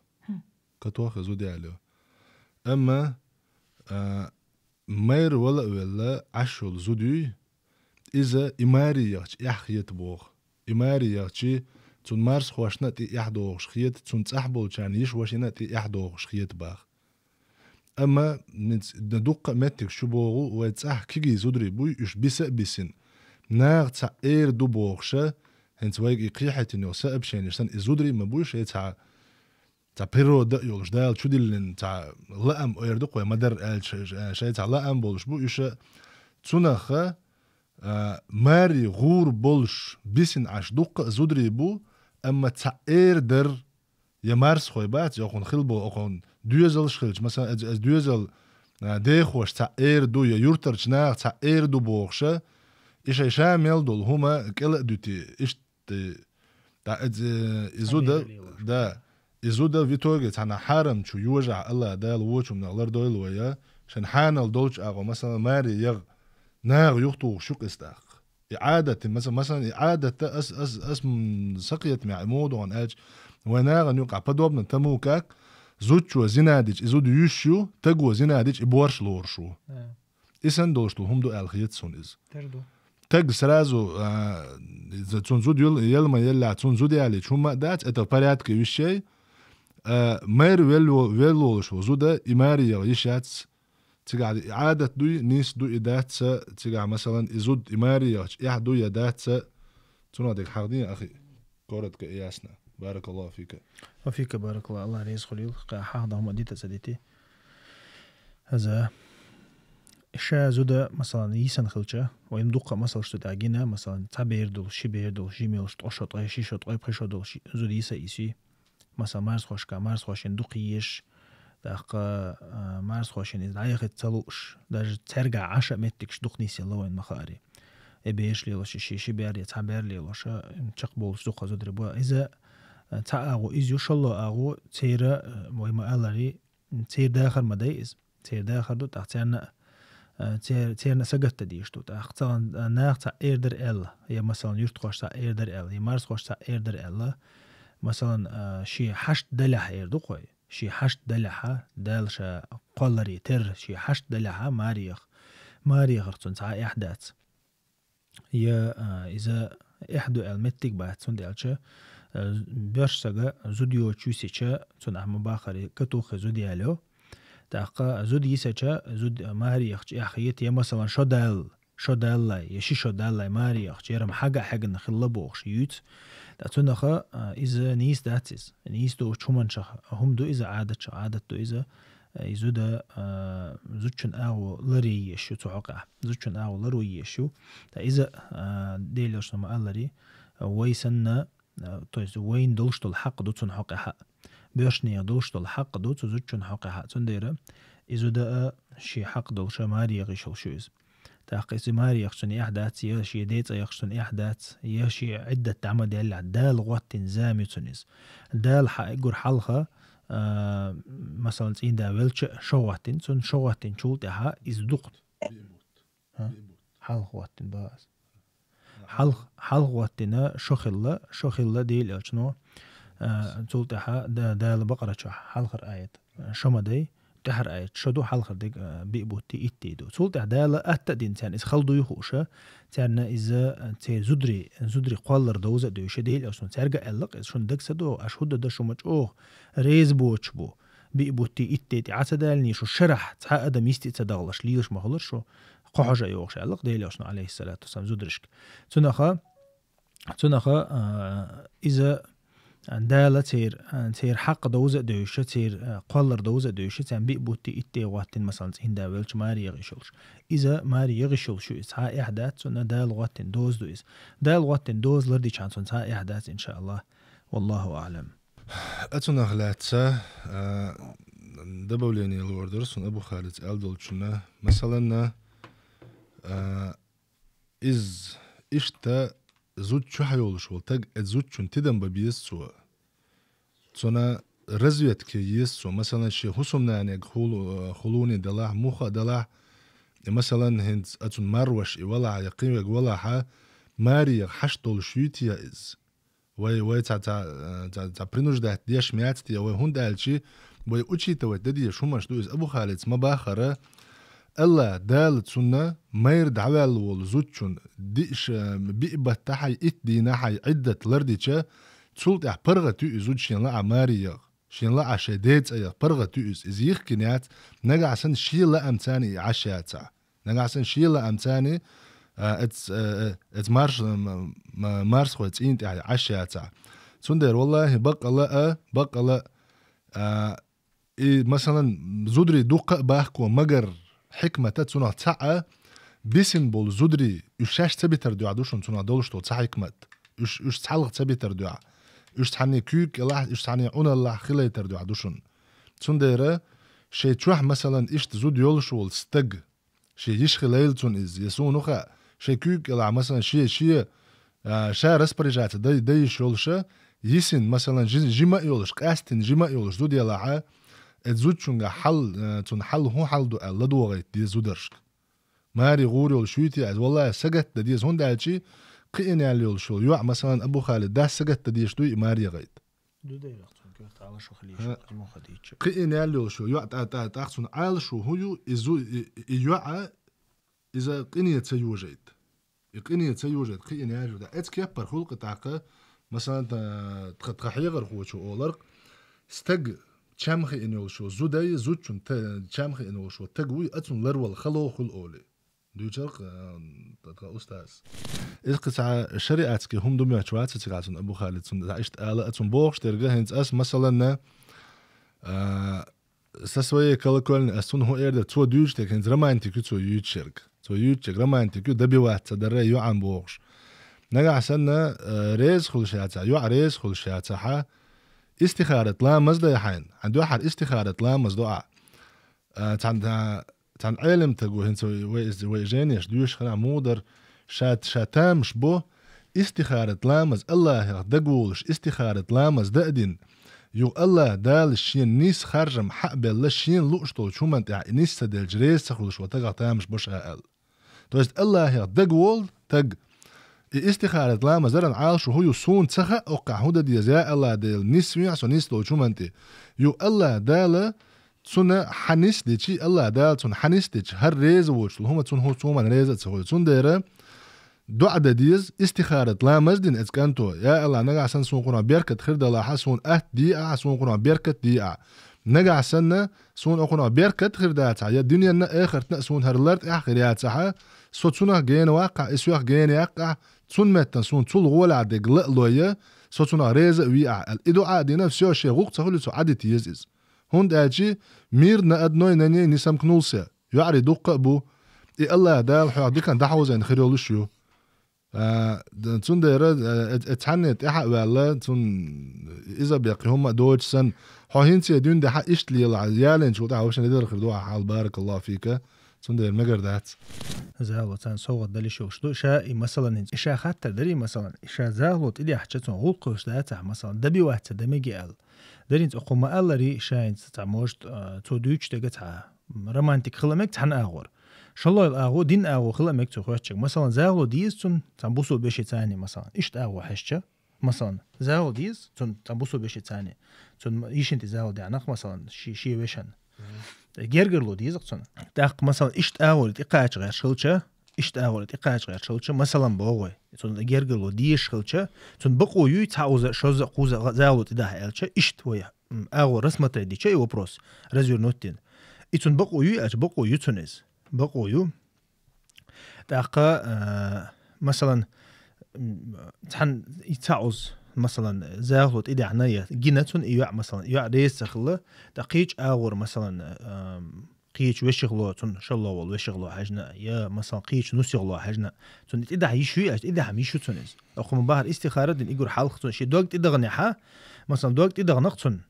Speaker 4: كتوخ زودي عليه أما مير ولا عشرة زودي إذا إماري يحيت بوخ إماري يحشي تون مارس خواشنا تي يحدوخ خيت تون تحبل كان يشواشنا تي يحدوخ خيت باخ أما ندق متك شبوغو ويتصح كيجي زودري بوي يش بيسن ناغ تاع إير دو بوخشة هنت ويجي قيحة إنه سأب شين يشتن إزودري ما بويش تاع بيرو دا يولش دال شو ديلن تاع لأم إير دق ومدر شيء تاع لأم بولش بو يش تونخ ماري غور بولش بيسن عش دق زودري بو أما تاع إير در يمارس خوي بات يكون خلبو أكون دوزل شخلج مثلا از دوزل ديخوش تاع إير دو يورترش ناغ تاع إير دو بوخشة إيش شامل دول هما كلا دوتي إيش تاع إزودا دا إزودا فيتوغي تاعنا حارم شو يوجع الله دال ووش من الله دول ويا شن حانل دولش أغو مثلا ماري يغ ناغ يخطو شوك استاخ إعادة مثلا إعادة اسم سقيت مع عمود وان أج وناغ نيوقع بدوبنا تموكاك زوجو زيناديج إزود يوشيو تقوى زيناديج إبورش لورشو إسان دولشتو هم دو ألخيتسون إز تق سرازو إذا تون زود يلما يلا تون زود يالي شوما دات إتا برياتك يوشي مير ويلولشو زودا إماري يغيشات تقعد إعادة دوي نيس دو إدات تقعد مثلا إزود إماري يغيش دو يدات تونا ديك حاضين أخي كورتك إياسنا بارك الله فيك
Speaker 2: وفيك بارك الله رئيس خليل حاضر هم ديتا سديتي هذا الشيء زودا مثلا يسن خلشة ويندق مثلا شو تعجينا مثلا تعبير دول شبير دول جيميل شط أشط أي شيء شط أي بخشة دول زود يسا مثلا مارس خوش مارس خوش يندقيش دق مارس خوش ينزعيق تلوش درج ترجع 10 مترش دقنيسي الله وين مخاري إبيش لي وش شيء شبير يتعبير لي وش تقبل دق زود ربوا إذا تعاقو إزيو شلّا أقو تيرا مهمة ألاري تير داخل مدايز تير داخل دو تحتيرنا تيرنا سجت تديش دو تحتان ناق تا إيردر إل هي مثلا يرت خوش تا إيردر إل يمارس خوش تا إيردر إل مثلا شي 8 دلح إيردو قوي شي 8 دلحة دالشا قلري تر شي 8 دلحة ماريخ رتون تا إحداث هي إذا إحدو إل متك بعد سون دالشا برش سجا زوديو تشوسيشة تون أهم باخري كتوخ زوديالو
Speaker 3: تاقا زود يسجا زود ماري يخش أخيت يا مثلا شدال لا يشي شدال لا ماري يخش يرم حاجة نخلى بوخش يوت تاتونخا إذا نيس داتس نيس دو شومان شخ هم دو إذا عادة دو إذا يزودا زوجن أو لري يشو تعقع زوجن أو لروي يشو تا إذا ديلوش نما لري ويسنا تويز وين دلشت الحق دوتون حق حق بيرشني دلشت الحق دوت زوجن حق حق تنديره إذا شي حق دلش ماري يغيشل شوز تاقيس ماري يخشن إحداث يشي ديت يخشن إحداث يشي عدة تعمد يلا دال غوات زامي تونس دال حقور حلقة مثلا تين دا ويلش شواتين سون شواتين شولتها إزدقت حلق واتين باز حلق واتنا شخلة ديل أشنو شولتها دال بقرة حلق آيات شما دي تحر آيات شدو حلق ديك بيبوتي إتيدو شولتها دال أتدين تان إز خلدو يخوشة تان إذا تي زدري قالر دوزة دوشة ديل أشنو ترجع ألق شون دك سدو أشهد ده شو مج ريز بوش بو بيبوتي إتيدي عتدالني شو شرح تحقق ميستي تدغلش ليش ما خلص شو قحجة يوخش ألق ديل أشنو عليه الصلاة والسلام زدرشك تنخا إذا دالة تير حق دوزة دوشة تير قالر دوزة دوشة تان بيبوتي إتي واتن مثلا هندا ويلش ماري يغشلش إذا ماري يغشلش إسها إحداث سنة دال واتن دوز دوز دال واتن دوز لردي شان سنة إحداث إن شاء الله والله أعلم
Speaker 4: أتونا غلاتسا دبوليني الوردر سن أبو خالد ألدولشنا مثلا إز إشتا زود شو حيولش والتاج زود شون تدم ببيس سوا صنا رزيت كيس سوا مثلا شيء حسمنا يعني خلوني دلاه موخا دلاه مثلا هند أتون مروش ولا يقيم ولا ح ماري حشتول شوتي إز وي تا برينوجدات ديش مياتي وي هندالشي وي أوتشي توددي شو مش دوز أبو خالد ما باخره الله دال سنة مير دعوال والزوجون ديش بيبه تحي اتدينا حي عدة لرديشة تسولت برغة تؤزود شين لا ماريا شين لا شديت ايا برغة تؤز از يخكنيات نقع سن شي لا امتاني عشياتا نقع سن شي لا امتاني ات مارس خوات انت عشياتا سندر والله بقى لا مثلا زودري دوق باخكو مجر حكمة تسونا تسعة بيسن بول زودري يشاش تبتر دعا دوشون تسونا دولشتو تسع حكمة يش تحلق تبتر دعا يش تحني كيك الله يش تحني عون الله خلي تردعا دوشون تسون دايرة شي تروح مثلا إيش تزود يولشول ستج شي يشخي ليلتون إز يسون وخا شي كيك الله مثلا شي شا رسبريجات داي يشولشة يسن مثلا جمع يولش قاستن جمع يولش زود يلاعا اتزود شونغا حل تون حل هو حل دو الله دوغيت دي زودرشك ماري غوري والشويتي از والله سجت دي هون دالشي قين ياليول شو يوع مثلا ابو خالد ده سجت دي شتوي ماري غيت
Speaker 3: دو داير كنت على شو خليه مو خديتش
Speaker 4: قين ياليول شو يوع تاخسون عال شو هو ازو يوع اذا قين يتسيوجيت قين يتسيوجيت قين ياليول ده ات كيبر خلق تاقه مثلا تخيغر هو شو اولر استج چمخي انو شو زوداي زوچون چمخي انو شو تگوي اتون لرول خلو خل اولي دوچق استاذ اسقع شريعتك هم دمي اتوات تيغاتون ابو خالد سن عشت اله اتون بوخ ترغه هنت اس مثلا سسوي كلكولن اسون هو ايرد تو دوج تك هنت رمانتيك تو يوتشرك تو يوتشك رمانتيك دبي وات تدري يو عن بوخش نجا سنه ريز خل شاتا يو ريز خل شاتا استخارة لا مزدا يحين عنده واحد استخارة لا مزدا تان علم تقول هنسوي ويجانيش دوش خنا مودر شاتام شبو استخارة لامز الله يقولش استخارة لامز دقدين يو الله دال الشين نيس خرجم حق بالشين لقشتو شو من تاع نيس دل جريس تخلص وتقع تامش بوش هال توست الله يقول تق استخارة لامز درن عالش وهو يسون تخا اوقع هودا دي زي الله دل نيس يعسو نيس لو شو من تي يو الله دال تسون حنيس ديشي الله دال تسون حنيس ديش هر ريز وش هما تسون هو تسون ريز تسوي تسون دايره دعاء ديز استخارة لا مزدين اتكانتو يا الله نجا سن سون قران بيركت خير دلا حسون دي سون قران بيركت دي نجع سنة سون أقونا بيركت غير دات يا الدنيا نا آخر تنسون هرلرت آخر يا تسعة صوتنا جين واقع إسواق جين يقع سون متن سون طول غولا عدق لقلوية صوتنا ريزق ويقع الإدو عادي نفسه شيء غوق تقول سو عادي تيزز هون داجي مير نأدنوي نني نسم كنولسة يعري دوق أبو إيه الله دال حيادي كان دحوز إن خيرولو شو تون ديرة اتحنت إحق والله تون إذا بيقي هم دوج سن حاهنتي دون ده حق إشتلي العيالين شو تعرفش ندير خردوها حال بارك الله فيك تون دير مجر دات
Speaker 2: زالو تان صوت دلي شو شاء مثلا إشاء خاطر دري مثلا إشاء زالو إلي حجتون غوقوش داتع مثلا دبي واحد دمجي قال درينت أقوم قال ري شاين تعموشت تو دوش تجتها رومانتيك خلمك تحن أغور شالله الأغو دين أغو خلمك تخواتشك مثلا زالو ديز تون تنبوسو بشي تاني مثلا إشت أغو حشة مثلا زالو ديز تون تنبوسو بشي تاني تون إيشنتي زالو دعناق مثلا شي وشن جرجرلو ديز تون تاق مثلا إشت أغو لتقاعد غير شلشة إشت أغو لتقاعد غير شلشة مثلا بوغوي تون جرجرلو ديش شلشة تون بقو يو تعوز شوز قوز زالو تداه إلشة إشت ويا أغو رسمة دي شيء وبروس رزير نوتين إتون بقو يو أج بقو يو تونز بقو يو تاقا مثلا تحن يتعوز مثلا زاغلط إدي عناية جيناتون إيوع مثلا إيوع ريس خلا تقيج أغور مثلا قيج وشغلو تون شالله والوشغلو حجنا يا مثلا قيج نسيغلو حجنا تون إذا هيشوي إذا هم يشو تونز أخو مباهر استخارة دين إيجور حلق تون شي دوقت إذا غنيحة مثلا دوقت إذا غنقتون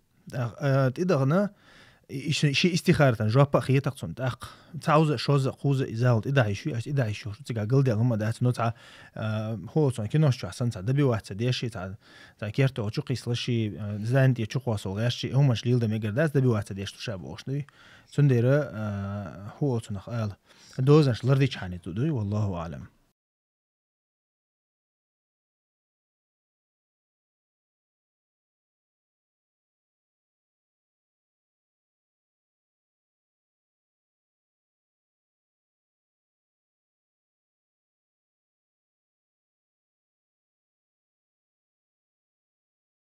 Speaker 2: إذا غنا شيء استخارة جواب خيتك تون تأق تعوز شوز قوز إزاولت إذا هيشوي إذا هيشو تيجا قلدي هم دات نوتع هو تون كنوش شو حسن دبي واحد ديشي تاع كيرتو شو قيس لشي زين دي شو قاسو غاشي هم مش ليل دم يقدر دبي واحد ديش تشابه وشني تنديره هو تون قال دوزنش لرديش حاني تدوي والله أعلم.